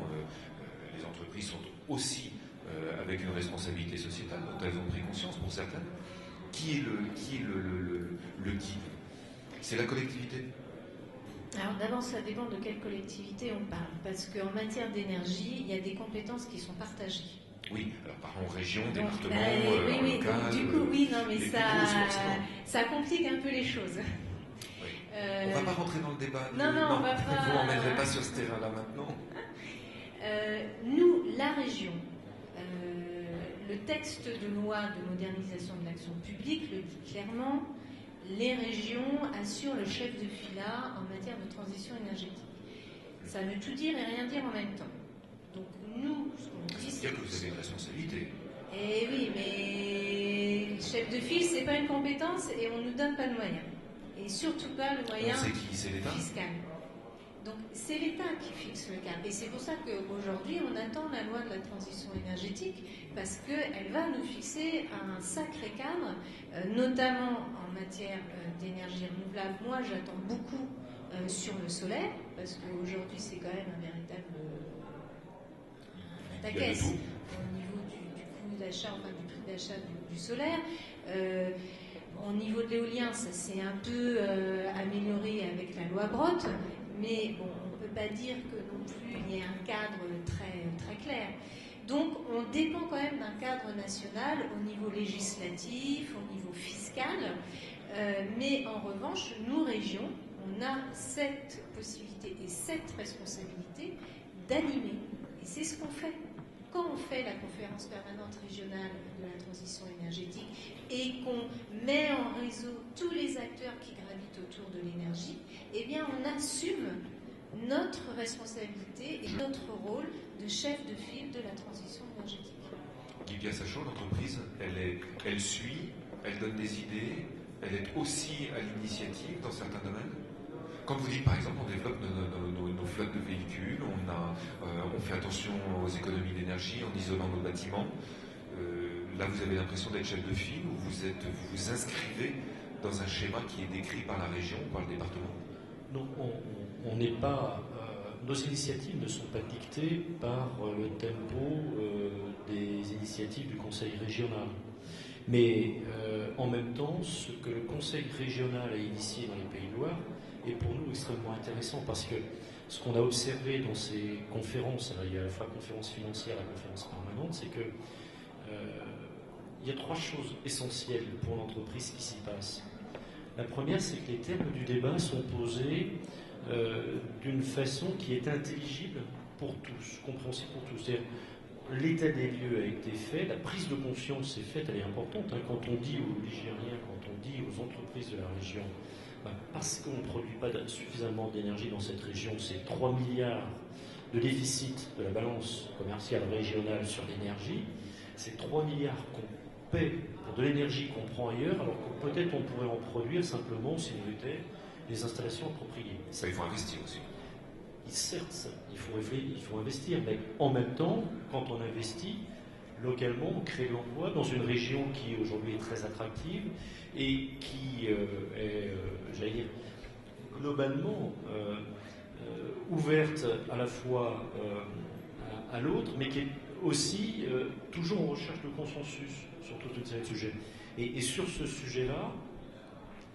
A: les entreprises sont aussi avec une responsabilité sociétale dont elles ont pris conscience pour certaines, qui est le guide? C'est la collectivité?
C: Alors d'abord, ça dépend de quelle collectivité on parle, parce qu'en matière d'énergie, il y a des compétences qui sont partagées.
A: Oui, alors parlons région, département,
C: oui,
A: local.
C: Du coup, oui, non, mais ça complique un peu les choses.
A: Oui. On ne va pas rentrer dans le débat.
C: Non, on va pas.
A: Vous m'emmènerez pas sur ce terrain-là maintenant.
C: Nous, la région, le texte de loi de modernisation de l'action publique le dit clairement. Les régions assurent le chef de fila en matière de transition énergétique. Ça veut tout dire et rien dire en même temps. Donc nous, ce qu'on dit, c'est...
A: C'est-à-dire que vous avez une responsabilité.
C: Eh oui, mais le chef de file, c'est pas une compétence et on nous donne pas de moyens. Et surtout pas le moyen fiscal. Donc c'est l'État qui fixe le cadre. Et c'est pour ça qu'aujourd'hui, on attend la loi de la transition énergétique, parce qu'elle va nous fixer un sacré cadre, notamment en matière d'énergie renouvelable. Moi, j'attends beaucoup sur le solaire, parce qu'aujourd'hui, c'est quand même un véritable taquesse au niveau du coût d'achat, enfin du prix d'achat du solaire. Au niveau de l'éolien, ça s'est un peu amélioré avec la loi Brottes, mais bon, on ne peut pas dire que non plus il y ait un cadre très, très clair. Donc on dépend quand même d'un cadre national au niveau législatif, au niveau fiscal, mais en revanche, nous, régions, on a cette possibilité et cette responsabilité d'animer, et c'est ce qu'on fait. Quand on fait la conférence permanente régionale de la transition énergétique et qu'on met en réseau tous les acteurs qui gravitent autour de l'énergie, eh bien on assume notre responsabilité et notre rôle de chef de file de la transition énergétique.
A: Guy Sachaud, l'entreprise, elle suit, elle donne des idées, elle est aussi à l'initiative dans certains domaines. Quand vous dites, par exemple, on développe nos flottes de véhicules, on fait attention aux économies d'énergie en isolant nos bâtiments, là vous avez l'impression d'être chef de file ou vous vous inscrivez dans un schéma qui est décrit par la région ou par le département?
D: Non, on n'est pas... nos initiatives ne sont pas dictées par le tempo des initiatives du Conseil régional. Mais en même temps, ce que le Conseil régional a initié dans les Pays de Loire est pour nous extrêmement intéressant, parce que ce qu'on a observé dans ces conférences, alors il y a à la fois conférence financière et conférence permanente, c'est que il y a trois choses essentielles pour l'entreprise qui s'y passent. La première, c'est que les termes du débat sont posés d'une façon qui est intelligible pour tous, compréhensible pour tous. C'est-à-dire, l'état des lieux a été fait, la prise de conscience est faite, elle est importante. Quand on dit aux Ligériens, quand on dit aux entreprises de la région, Parce qu'on ne produit pas suffisamment d'énergie dans cette région, c'est 3 milliards de déficit de la balance commerciale régionale sur l'énergie, c'est 3 milliards qu'on paie pour de l'énergie qu'on prend ailleurs, alors que peut-être on pourrait en produire simplement si on était des installations appropriées.
A: Ça, il faut investir aussi.
D: Certes, il faut investir, mais en même temps, quand on investit, localement, on crée de l'emploi dans une région qui aujourd'hui est très attractive et qui est, j'allais dire, globalement ouverte à la fois à l'autre, mais qui est aussi toujours en recherche de consensus sur toute une série de sujets. Et sur ce sujet-là,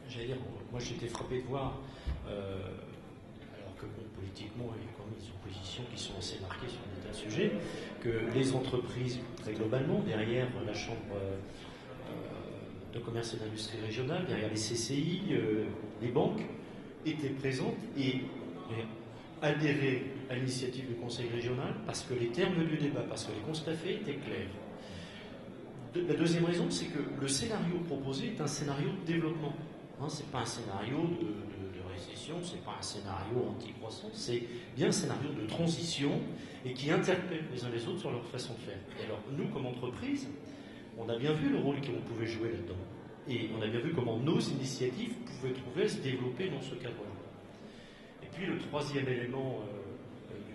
D: j'allais dire, moi j'ai été frappé de voir, alors que politiquement, il y a quand même des oppositions qui sont assez marquées sur des tas de sujets, que les entreprises, très globalement, derrière la Chambre de commerce et d'industrie régionale, derrière les CCI, les banques, étaient présentes et adhéraient à l'initiative du Conseil régional parce que les termes du débat, parce que les constats faits étaient clairs. La deuxième raison, c'est que le scénario proposé est un scénario de développement. Ce n'est pas un scénario de récession, ce n'est pas un scénario anti-croissance, c'est bien un scénario de transition et qui interpelle les uns les autres sur leur façon de faire. Et alors, nous, comme entreprise, on a bien vu le rôle qu'on pouvait jouer là-dedans. Et on a bien vu comment nos initiatives pouvaient trouver à se développer dans ce cadre-là. Et puis, le troisième élément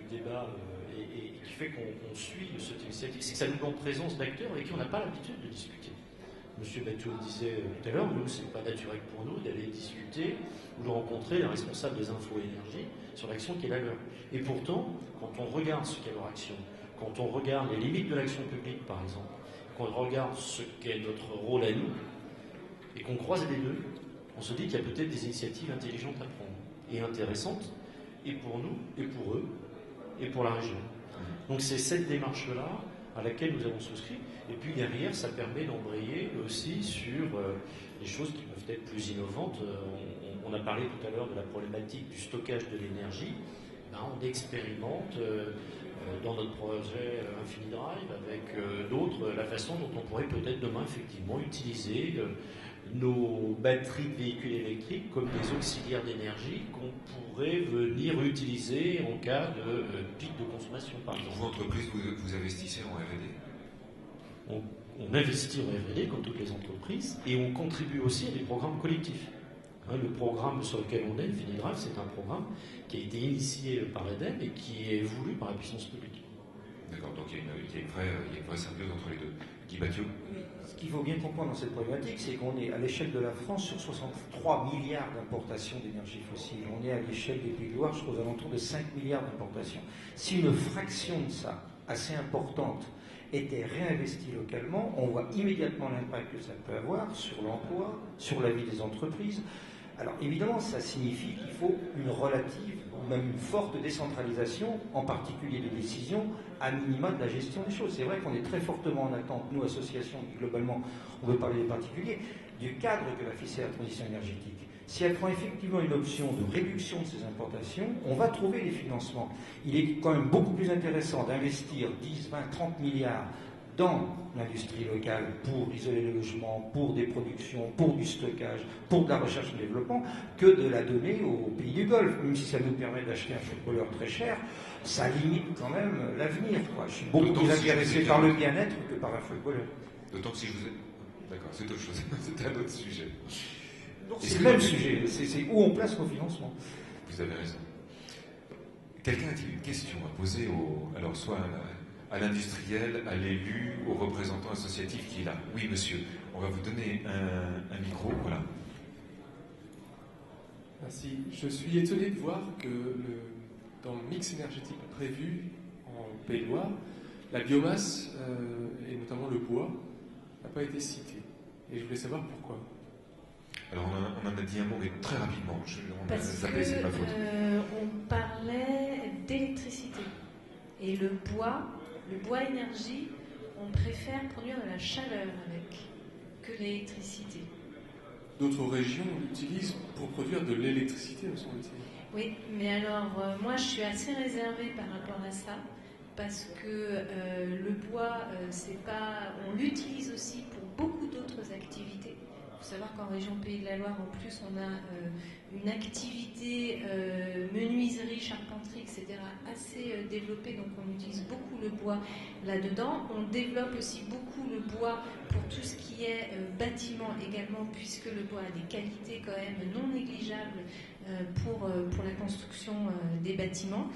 D: du débat et qui fait qu'on suit cette initiative, c'est que ça nous met en présence d'acteurs avec qui on n'a pas l'habitude de discuter. Monsieur Batou le disait tout à l'heure, nous, ce n'est pas naturel pour nous d'aller discuter ou de rencontrer les responsables des infos énergie sur l'action qui est la leur. Et pourtant, quand on regarde ce qu'est leur action, quand on regarde les limites de l'action publique, par exemple, quand on regarde ce qu'est notre rôle à nous, et qu'on croise les deux, on se dit qu'il y a peut-être des initiatives intelligentes à prendre et intéressantes, et pour nous, et pour eux, et pour la région. Donc c'est cette démarche-là à laquelle nous avons souscrit. Et puis derrière, ça permet d'embrayer aussi sur des choses qui peuvent être plus innovantes. On a parlé tout à l'heure de la problématique du stockage de l'énergie. On expérimente dans notre projet InfiniDrive avec d'autres la façon dont on pourrait peut-être demain effectivement utiliser nos batteries de véhicules électriques comme des auxiliaires d'énergie qu'on pourrait venir utiliser en cas de pic de consommation, par exemple.
A: Vous, entreprise, vous investissez en R&D ?
D: On investit en R&D comme toutes les entreprises et on contribue aussi à des programmes collectifs. Le programme sur lequel on est, InfiniDrive, c'est un programme qui a été initié par l'EDEM et qui est voulu par la puissance publique.
A: D'accord, donc il y a une vraie symbiose entre les deux. Guy Bathiot ?
B: Ce qu'il faut bien comprendre dans cette problématique, c'est qu'on est à l'échelle de la France sur 63 milliards d'importations d'énergie fossile. On est à l'échelle des Pays de Loire, je crois, aux alentours de 5 milliards d'importations. Si une fraction de ça, assez importante, était réinvestie localement, on voit immédiatement l'impact que ça peut avoir sur l'emploi, sur la vie des entreprises. Alors évidemment, ça signifie qu'il faut une relative ou même une forte décentralisation, en particulier des décisions, à minima de la gestion des choses. C'est vrai qu'on est très fortement en attente, nous, associations, qui globalement, on veut parler des particuliers, du cadre que va fixer la transition énergétique. Si elle prend effectivement une option de réduction de ces importations, on va trouver des financements. Il est quand même beaucoup plus intéressant d'investir 10, 20, 30 milliards dans l'industrie locale pour isoler les logements, pour des productions, pour du stockage, pour de la recherche et développement, que de la donner aux pays du Golfe. Même si ça nous permet d'acheter un footballeur très cher, ça limite quand même l'avenir. Je suis beaucoup plus intéressé par le bien-être que par un footballeur.
A: D'autant que si je vous ai... D'accord, c'est autre chose, c'est un autre sujet.
B: C'est le même sujet, c'est où on place nos financements.
A: Vous avez raison. Quelqu'un a-t-il une question à poser alors soit à l'industriel, à l'élu, au représentant associatif qui est là? Oui, monsieur, on va vous donner un micro, voilà.
E: Merci. Je suis étonné de voir que dans le mix énergétique prévu en Pays de Loire, la biomasse, et notamment le bois, n'a pas été cité. Et je voulais savoir pourquoi.
A: Alors on en a dit un mot, mais très rapidement.
C: Parce que
A: c'est ma faute.
C: On parlait d'électricité. Et le bois énergie, on préfère produire de la chaleur avec que l'électricité.
E: D'autres régions l'utilisent pour produire de l'électricité, me semble-t-il.
C: Oui, mais alors moi je suis assez réservée par rapport à ça, parce que le bois, on l'utilise aussi pour beaucoup d'autres activités. faut savoir qu'en région Pays de la Loire, en plus, on a une activité menuiserie, charpenterie, etc. assez développée, donc on utilise beaucoup le bois là-dedans. On développe aussi beaucoup le bois pour tout ce qui est bâtiment également, puisque le bois a des qualités quand même non négligeables pour la construction des bâtiments.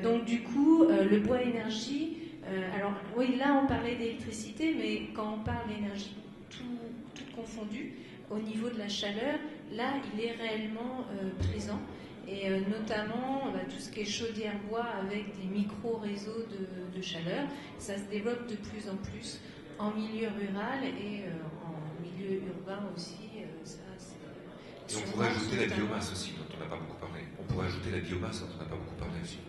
C: Donc du coup, le bois énergie, alors oui, là on parlait d'électricité, mais quand on parle d'énergie toute confondue, au niveau de la chaleur, là il est réellement présent. Et notamment tout ce qui est chaudière bois avec des micro-réseaux de chaleur, ça se développe de plus en plus en milieu rural et en milieu urbain aussi.
A: Et on pourrait ajouter la biomasse aussi, dont on n'a pas beaucoup parlé. On pourrait ajouter la biomasse dont on n'a pas beaucoup parlé aussi.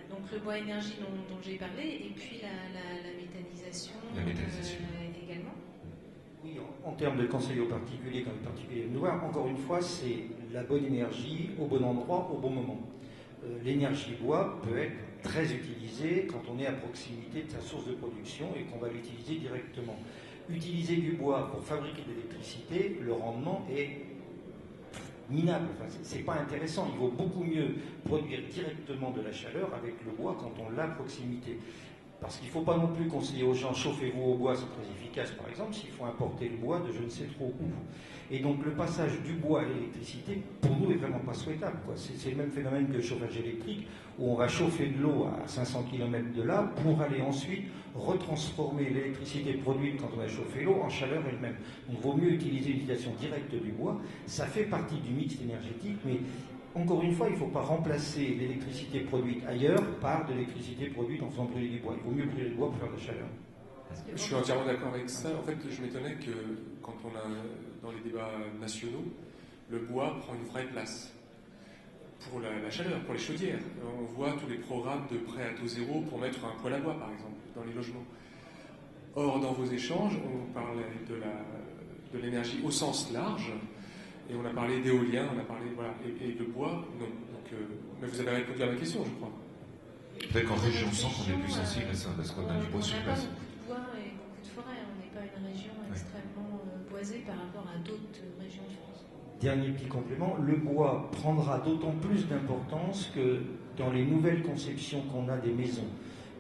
C: Donc le bois énergie dont j'ai parlé, et puis la méthanisation, également.
B: Oui, en termes de conseils aux particuliers, quand les particuliers viennent nous voir, encore une fois, c'est la bonne énergie au bon endroit, au bon moment. L'énergie bois peut être très utilisée quand on est à proximité de sa source de production et qu'on va l'utiliser directement. Utiliser du bois pour fabriquer de l'électricité, le rendement est minable. Enfin, c'est pas intéressant. Il vaut beaucoup mieux produire directement de la chaleur avec le bois quand on l'a à proximité. Parce qu'il ne faut pas non plus conseiller aux gens, chauffez-vous au bois, c'est très efficace par exemple, s'il faut importer le bois de je ne sais trop où. Et donc le passage du bois à l'électricité, pour nous, est vraiment pas souhaitable, quoi. C'est le même phénomène que le chauffage électrique, où on va chauffer de l'eau à 500 km de là pour aller ensuite retransformer l'électricité produite quand on a chauffé l'eau en chaleur elle-même. Donc il vaut mieux utiliser l'utilisation directe du bois. Ça fait partie du mix énergétique, mais encore une fois, il ne faut pas remplacer l'électricité produite ailleurs par de l'électricité produite en faisant brûler du bois. Il vaut mieux brûler le bois pour faire de la chaleur.
E: Je suis entièrement d'accord avec ça. En fait, je m'étonnais que quand on a, dans les débats nationaux, le bois prend une vraie place pour la chaleur, pour les chaudières. On voit tous les programmes de prêt à taux zéro pour mettre un poêle à bois, par exemple, dans les logements. Or, dans vos échanges, on parlait de l'énergie au sens large, et on a parlé d'éolien, on a parlé, voilà, et de bois, non. Donc, mais vous avez répondu à ma question, je crois.
A: Peut-être qu'en région centre, on est plus sensible à ça, parce qu'on a du bois sur place.
C: On n'a pas beaucoup de bois et beaucoup de forêts. On n'est pas une région extrêmement boisée par rapport à d'autres régions de France.
B: Dernier petit complément, le bois prendra d'autant plus d'importance que dans les nouvelles conceptions qu'on a des maisons.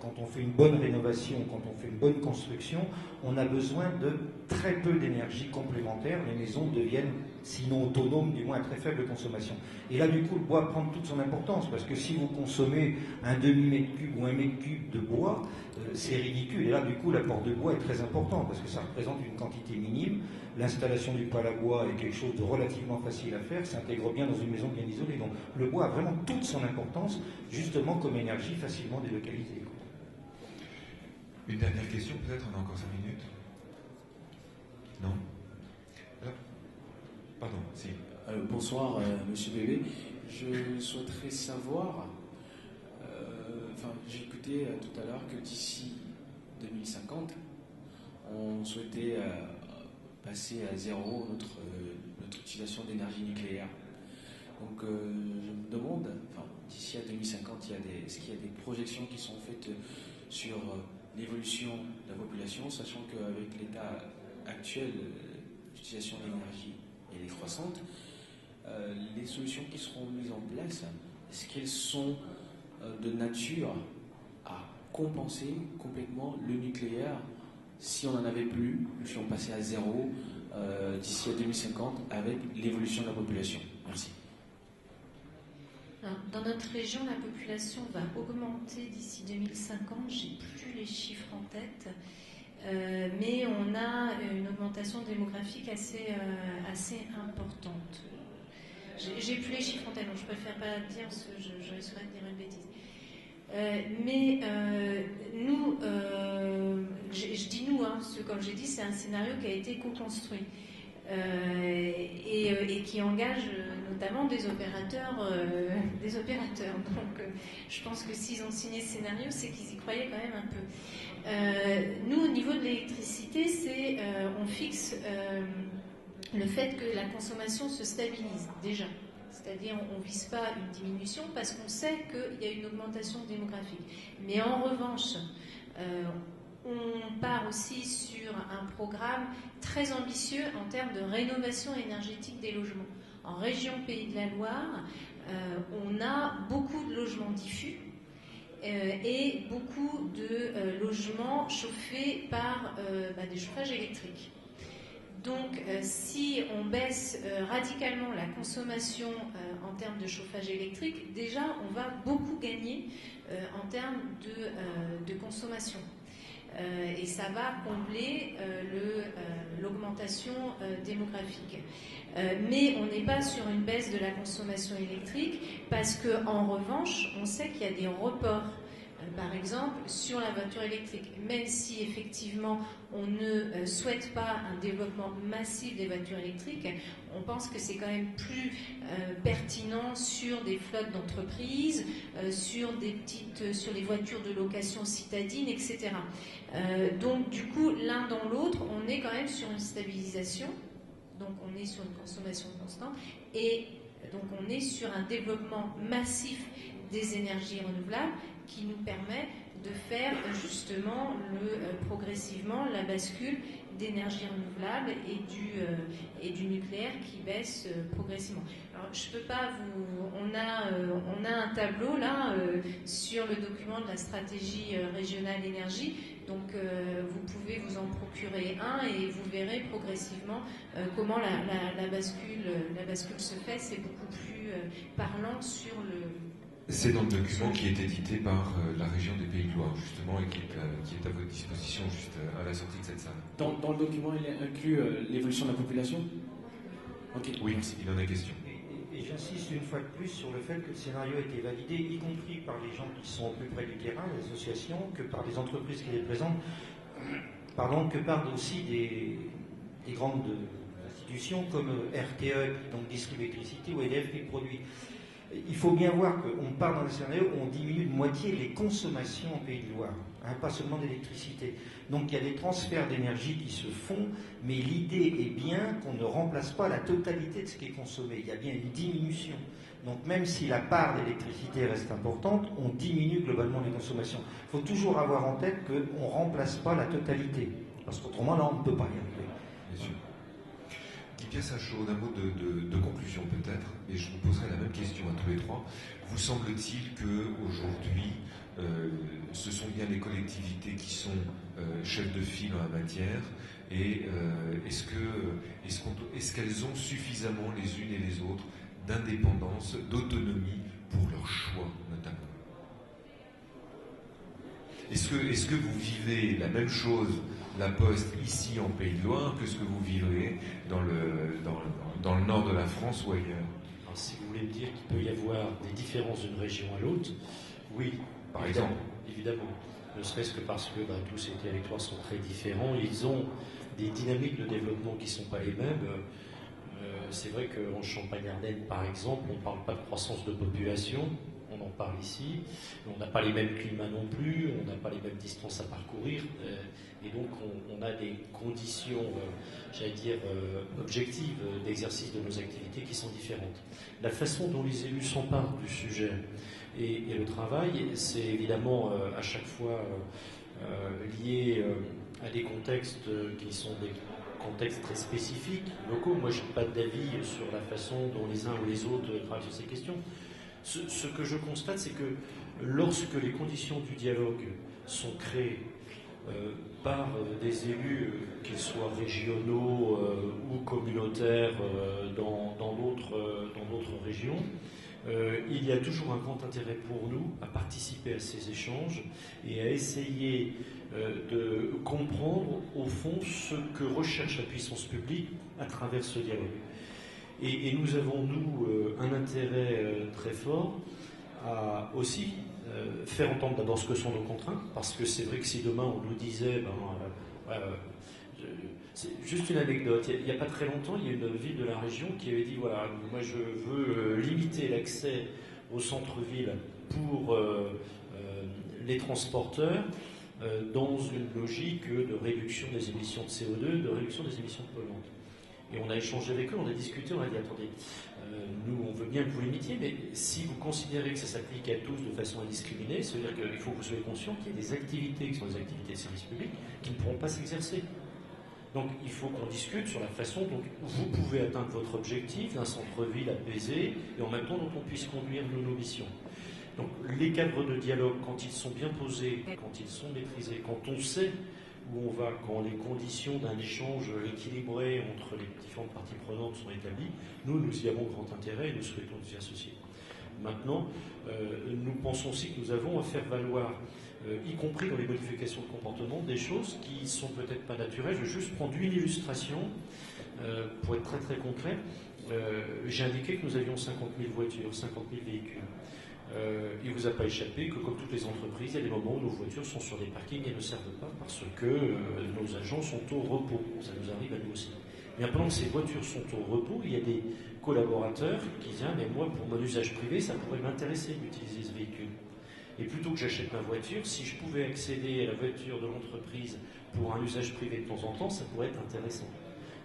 B: Quand on fait une bonne rénovation, quand on fait une bonne construction, on a besoin de très peu d'énergie complémentaire. Les maisons deviennent, sinon autonomes, du moins à très faible consommation. Et là, du coup, le bois prend toute son importance, parce que si vous consommez un demi-mètre cube ou un mètre cube de bois, c'est ridicule. Et là, du coup, l'apport de bois est très important, parce que ça représente une quantité minime. L'installation du poêle à bois est quelque chose de relativement facile à faire, s'intègre bien dans une maison bien isolée. Donc le bois a vraiment toute son importance, justement comme énergie facilement délocalisée.
A: Une dernière question, peut-être, on a encore 5 minutes. Non? Alors, pardon, si.
F: Bonsoir, Monsieur Bébé. Je souhaiterais savoir, j'ai écouté tout à l'heure que d'ici 2050, on souhaitait passer à zéro notre utilisation d'énergie nucléaire. Donc je me demande, d'ici à 2050, est-ce qu'il y a des projections qui sont faites sur l'évolution de la population, sachant qu'avec l'état actuel, l'utilisation de l'énergie est décroissante, les solutions qui seront mises en place, est-ce qu'elles sont de nature à compenser complètement le nucléaire si on n'en avait plus, si on passait à zéro d'ici à 2050 avec l'évolution de la population? Merci.
C: Alors, dans notre région, la population va augmenter d'ici 2050. J'ai plus les chiffres en tête, mais on a une augmentation démographique assez importante. J'ai plus les chiffres en tête, donc je préfère pas dire, parce que je risquerais de dire une bêtise. Mais nous, je dis nous, parce que comme j'ai dit, c'est un scénario qui a été co-construit. Et qui engage notamment des opérateurs. Donc je pense que s'ils ont signé ce scénario, c'est qu'ils y croyaient quand même un peu. Nous, au niveau de l'électricité, on fixe le fait que la consommation se stabilise déjà. C'est-à-dire on ne vise pas une diminution parce qu'on sait qu'il y a une augmentation démographique. Mais en revanche, on part aussi sur un programme très ambitieux en termes de rénovation énergétique des logements. En région Pays de la Loire, on a beaucoup de logements diffus et beaucoup de logements chauffés par des chauffages électriques. Donc, si on baisse radicalement la consommation en termes de chauffage électrique, déjà, on va beaucoup gagner en termes de consommation. Et ça va combler l'augmentation démographique. Mais on n'est pas sur une baisse de la consommation électrique parce qu'en revanche, on sait qu'il y a des reports. Par exemple, sur la voiture électrique, même si effectivement on ne souhaite pas un développement massif des voitures électriques, on pense que c'est quand même plus pertinent sur des flottes d'entreprises, sur les voitures de location citadine, etc. Donc du coup, l'un dans l'autre, on est quand même sur une stabilisation, donc on est sur une consommation constante, et donc on est sur un développement massif des énergies renouvelables qui nous permet de faire justement progressivement la bascule d'énergie renouvelable et du nucléaire qui baisse progressivement. Alors je peux pas on a un tableau là sur le document de la stratégie régionale énergie, donc vous pouvez vous en procurer un et vous verrez progressivement comment la bascule se fait. C'est beaucoup plus parlant sur le...
A: C'est dans le document qui est édité par la région des Pays de Loire, justement, et qui est à votre disposition juste à la sortie de cette salle.
F: Dans le document, il inclut l'évolution de la population?
A: Okay. Oui, il en est question.
B: Et j'insiste une fois de plus sur le fait que le scénario a été validé, y compris par les gens qui sont au plus près du terrain, les associations, que par les entreprises qui les présentent, que par aussi des grandes institutions comme RTE, qui donc distribue l'électricité, ou EDF qui produit. Il faut bien voir qu'on part dans un scénario où on diminue de moitié les consommations en Pays de Loire, pas seulement d'électricité. Donc il y a des transferts d'énergie qui se font, mais l'idée est bien qu'on ne remplace pas la totalité de ce qui est consommé. Il y a bien une diminution. Donc même si la part d'électricité reste importante, on diminue globalement les consommations. Il faut toujours avoir en tête qu'on ne remplace pas la totalité, parce qu'autrement là on ne peut pas y arriver.
A: Bien sûr. Guy-Pierre Sachaud, un mot de conclusion peut-être, et je vous poserai la même question à tous les trois. Vous semble-t-il qu'aujourd'hui, ce sont bien les collectivités qui sont chefs de file en la matière, et est-ce qu'elles ont suffisamment les unes et les autres d'indépendance, d'autonomie pour leur choix notamment? Est-ce que vous vivez la même chose, la Poste, ici en Pays de Loire, que ce que vous vivrez dans le nord de la France ou ailleurs?
D: Alors, si vous voulez me dire qu'il peut y avoir des différences d'une région à l'autre, oui,
A: par exemple.
D: Évidemment. Ne serait-ce que parce que tous ces territoires sont très différents, ils ont des dynamiques de développement qui ne sont pas les mêmes. C'est vrai qu'en Champagne-Ardenne, par exemple, on ne parle pas de croissance de population. On en parle ici, on n'a pas les mêmes climats non plus, on n'a pas les mêmes distances à parcourir, et donc on a des conditions, objectives d'exercice de nos activités qui sont différentes. La façon dont les élus s'emparent du sujet et le travail, c'est évidemment à chaque fois lié à des contextes qui sont des contextes très spécifiques, locaux. Moi, je n'ai pas d'avis sur la façon dont les uns ou les autres travaillent sur ces questions. Ce que je constate, c'est que lorsque les conditions du dialogue sont créées par des élus, qu'ils soient régionaux ou communautaires dans d'autres régions, il y a toujours un grand intérêt pour nous à participer à ces échanges et à essayer de comprendre au fond ce que recherche la puissance publique à travers ce dialogue. Et nous avons, nous, un intérêt très fort à aussi faire entendre d'abord ce que sont nos contraintes, parce que c'est vrai que si demain on nous disait, c'est juste une anecdote, il n'y a pas très longtemps, il y a une ville de la région qui avait dit, voilà, moi je veux limiter l'accès au centre-ville pour les transporteurs dans une logique de réduction des émissions de CO2, de réduction des émissions polluantes. Et on a échangé avec eux, on a discuté, on a dit attendez, nous on veut bien que vous l'imitiez, mais si vous considérez que ça s'applique à tous de façon indiscriminée, ça veut dire qu'il faut que vous soyez conscient qu'il y a des activités qui sont des activités de service public qui ne pourront pas s'exercer. Donc il faut qu'on discute sur la façon dont vous pouvez atteindre votre objectif d'un centre-ville apaisé et en même temps dont on puisse conduire nos missions. Donc les cadres de dialogue, quand ils sont bien posés, quand ils sont maîtrisés, quand on sait où on va, quand les conditions d'un échange équilibré entre les différentes parties prenantes sont établies, nous y avons grand intérêt et nous souhaitons nous y associer. Maintenant, nous pensons aussi que nous avons à faire valoir, y compris dans les modifications de comportement, des choses qui ne sont peut-être pas naturelles. Je vais juste prendre une illustration pour être très très concret. J'ai indiqué que nous avions 50 000 voitures, 50 000 véhicules. Il ne vous a pas échappé que, comme toutes les entreprises, il y a des moments où nos voitures sont sur des parkings et ne servent pas parce que nos agents sont au repos. Ça nous arrive à nous aussi. Mais pendant que ces voitures sont au repos, il y a des collaborateurs qui disent « mais moi, pour mon usage privé, ça pourrait m'intéresser d'utiliser ce véhicule. Et plutôt que j'achète ma voiture, si je pouvais accéder à la voiture de l'entreprise pour un usage privé de temps en temps, ça pourrait être intéressant. »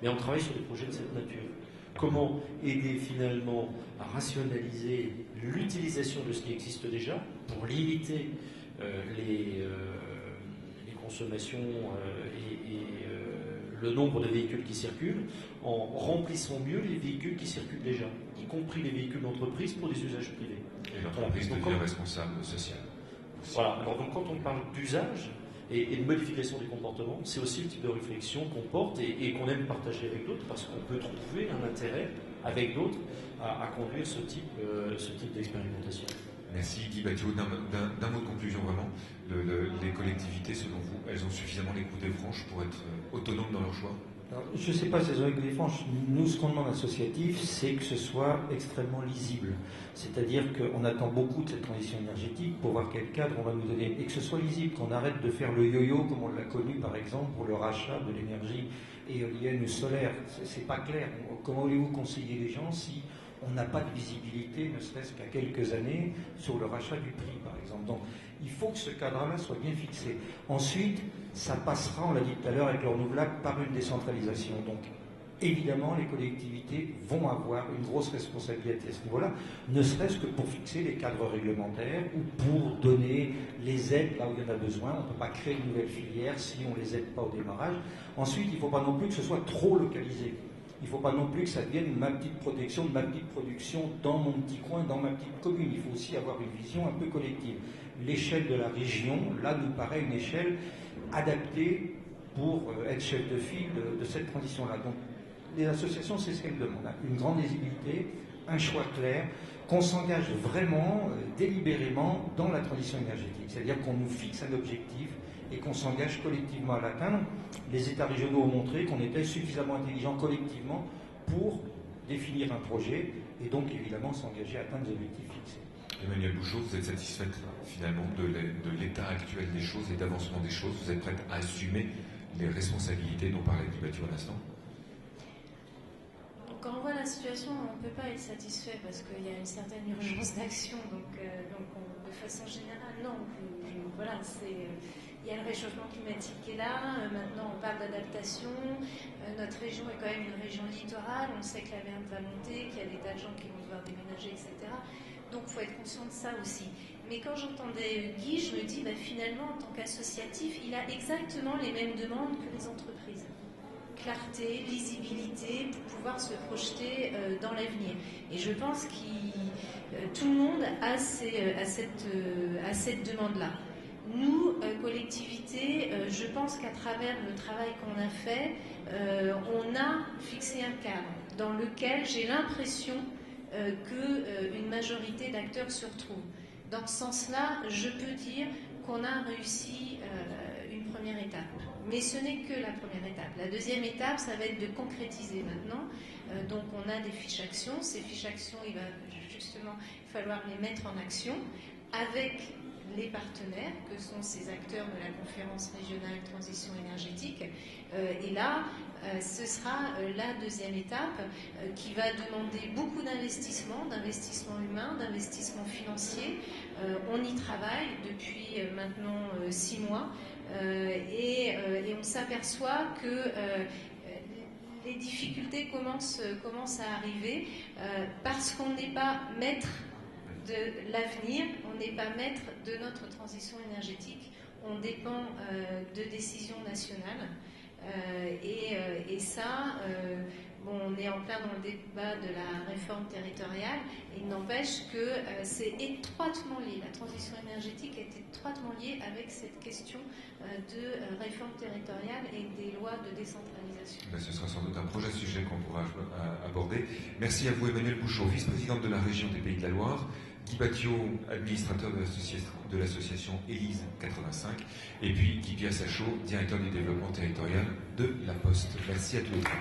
D: Mais on travaille sur des projets de cette nature. Comment aider finalement à rationaliser l'utilisation de ce qui existe déjà pour limiter les consommations et le nombre de véhicules qui circulent en remplissant mieux les véhicules qui circulent déjà, y compris les véhicules d'entreprise pour des usages privés.
A: Et l'entreprise devient responsable social.
D: Voilà, alors donc quand on parle d'usage et de modification des comportements, c'est aussi le type de réflexion qu'on porte et qu'on aime partager avec d'autres parce qu'on peut trouver un intérêt avec d'autres à conduire ce type d'expérimentation.
A: Merci Guy Battiot. D'un mot de conclusion vraiment, les collectivités, selon vous, elles ont suffisamment les coups des franches pour être autonomes dans leur choix?
B: Alors, je ne sais pas si elles ont les coups des franches. Nous, ce qu'on demande à l'associatif, c'est que ce soit extrêmement lisible. C'est-à-dire qu'on attend beaucoup de cette transition énergétique pour voir quel cadre on va nous donner. Et que ce soit lisible, qu'on arrête de faire le yo-yo comme on l'a connu par exemple pour le rachat de l'énergie éolienne ou solaire. C'est pas clair. Comment voulez-vous conseiller les gens si on n'a pas de visibilité, ne serait-ce qu'à quelques années, sur le rachat du prix, par exemple. Donc, il faut que ce cadre-là soit bien fixé. Ensuite, ça passera, on l'a dit tout à l'heure, avec le renouvelable, par une décentralisation. Donc, évidemment, les collectivités vont avoir une grosse responsabilité à ce niveau-là, ne serait-ce que pour fixer les cadres réglementaires ou pour donner les aides là où il y en a besoin. On ne peut pas créer une nouvelle filière si on ne les aide pas au démarrage. Ensuite, il ne faut pas non plus que ce soit trop localisé. Il ne faut pas non plus que ça devienne ma petite protection, ma petite production dans mon petit coin, dans ma petite commune. Il faut aussi avoir une vision un peu collective. L'échelle de la région, là, nous paraît une échelle adaptée pour être chef de file de cette transition-là. Donc, les associations, c'est ce qu'elles demandent. Une grande lisibilité, un choix clair, qu'on s'engage vraiment, délibérément, dans la transition énergétique. C'est-à-dire qu'on nous fixe un objectif et qu'on s'engage collectivement à l'atteindre. Les États régionaux ont montré qu'on était suffisamment intelligents collectivement pour définir un projet et donc évidemment s'engager à atteindre les objectifs fixés.
A: Emmanuelle Bouchot, vous êtes satisfaite finalement de l'état actuel des choses et d'avancement des choses? Vous êtes prête à assumer les responsabilités dont parlait Guy Battiot à l'instant?
C: Quand on voit la situation, on ne peut pas être satisfait parce qu'il y a une certaine urgence d'action. Donc de façon générale, non. Voilà, il y a le réchauffement climatique qui est là. Maintenant, on parle d'adaptation. Notre région est quand même une région littorale. On sait que la mer va monter, qu'il y a des tas de gens qui vont devoir déménager, etc. Donc, il faut être conscient de ça aussi. Mais quand j'entendais Guy, je me dis, finalement, en tant qu'associatif, il a exactement les mêmes demandes que les entreprises. Clarté, lisibilité, pour pouvoir se projeter dans l'avenir. Et je pense que tout le monde a cette demande-là. Nous, collectivités, je pense qu'à travers le travail qu'on a fait, on a fixé un cadre dans lequel j'ai l'impression qu'une majorité d'acteurs se retrouvent. Dans ce sens-là, je peux dire qu'on a réussi une première étape. Mais ce n'est que la première étape. La deuxième étape, ça va être de concrétiser maintenant. Donc on a des fiches actions. Ces fiches actions, il va justement falloir les mettre en action avec les partenaires, que sont ces acteurs de la conférence régionale transition énergétique. Et là, ce sera la deuxième étape qui va demander beaucoup d'investissement humain, d'investissement financier. On y travaille depuis maintenant 6 mois et on s'aperçoit que les difficultés commencent à arriver parce qu'on n'est pas maître de l'avenir, on n'est pas maître de notre transition énergétique, on dépend de décisions nationales. Et ça, on est en plein dans le débat de la réforme territoriale, et il n'empêche que c'est étroitement lié, la transition énergétique est étroitement liée avec cette question de réforme territoriale et des lois de décentralisation.
A: Ce sera sans doute un prochain sujet qu'on pourra aborder. Merci à vous, Emmanuelle Bouchot, vice-présidente de la région des Pays de la Loire, Guy Battiot, administrateur de l'association Élise 85, et puis Guy Piassachot, directeur du développement territorial de La Poste. Merci à tous les trois.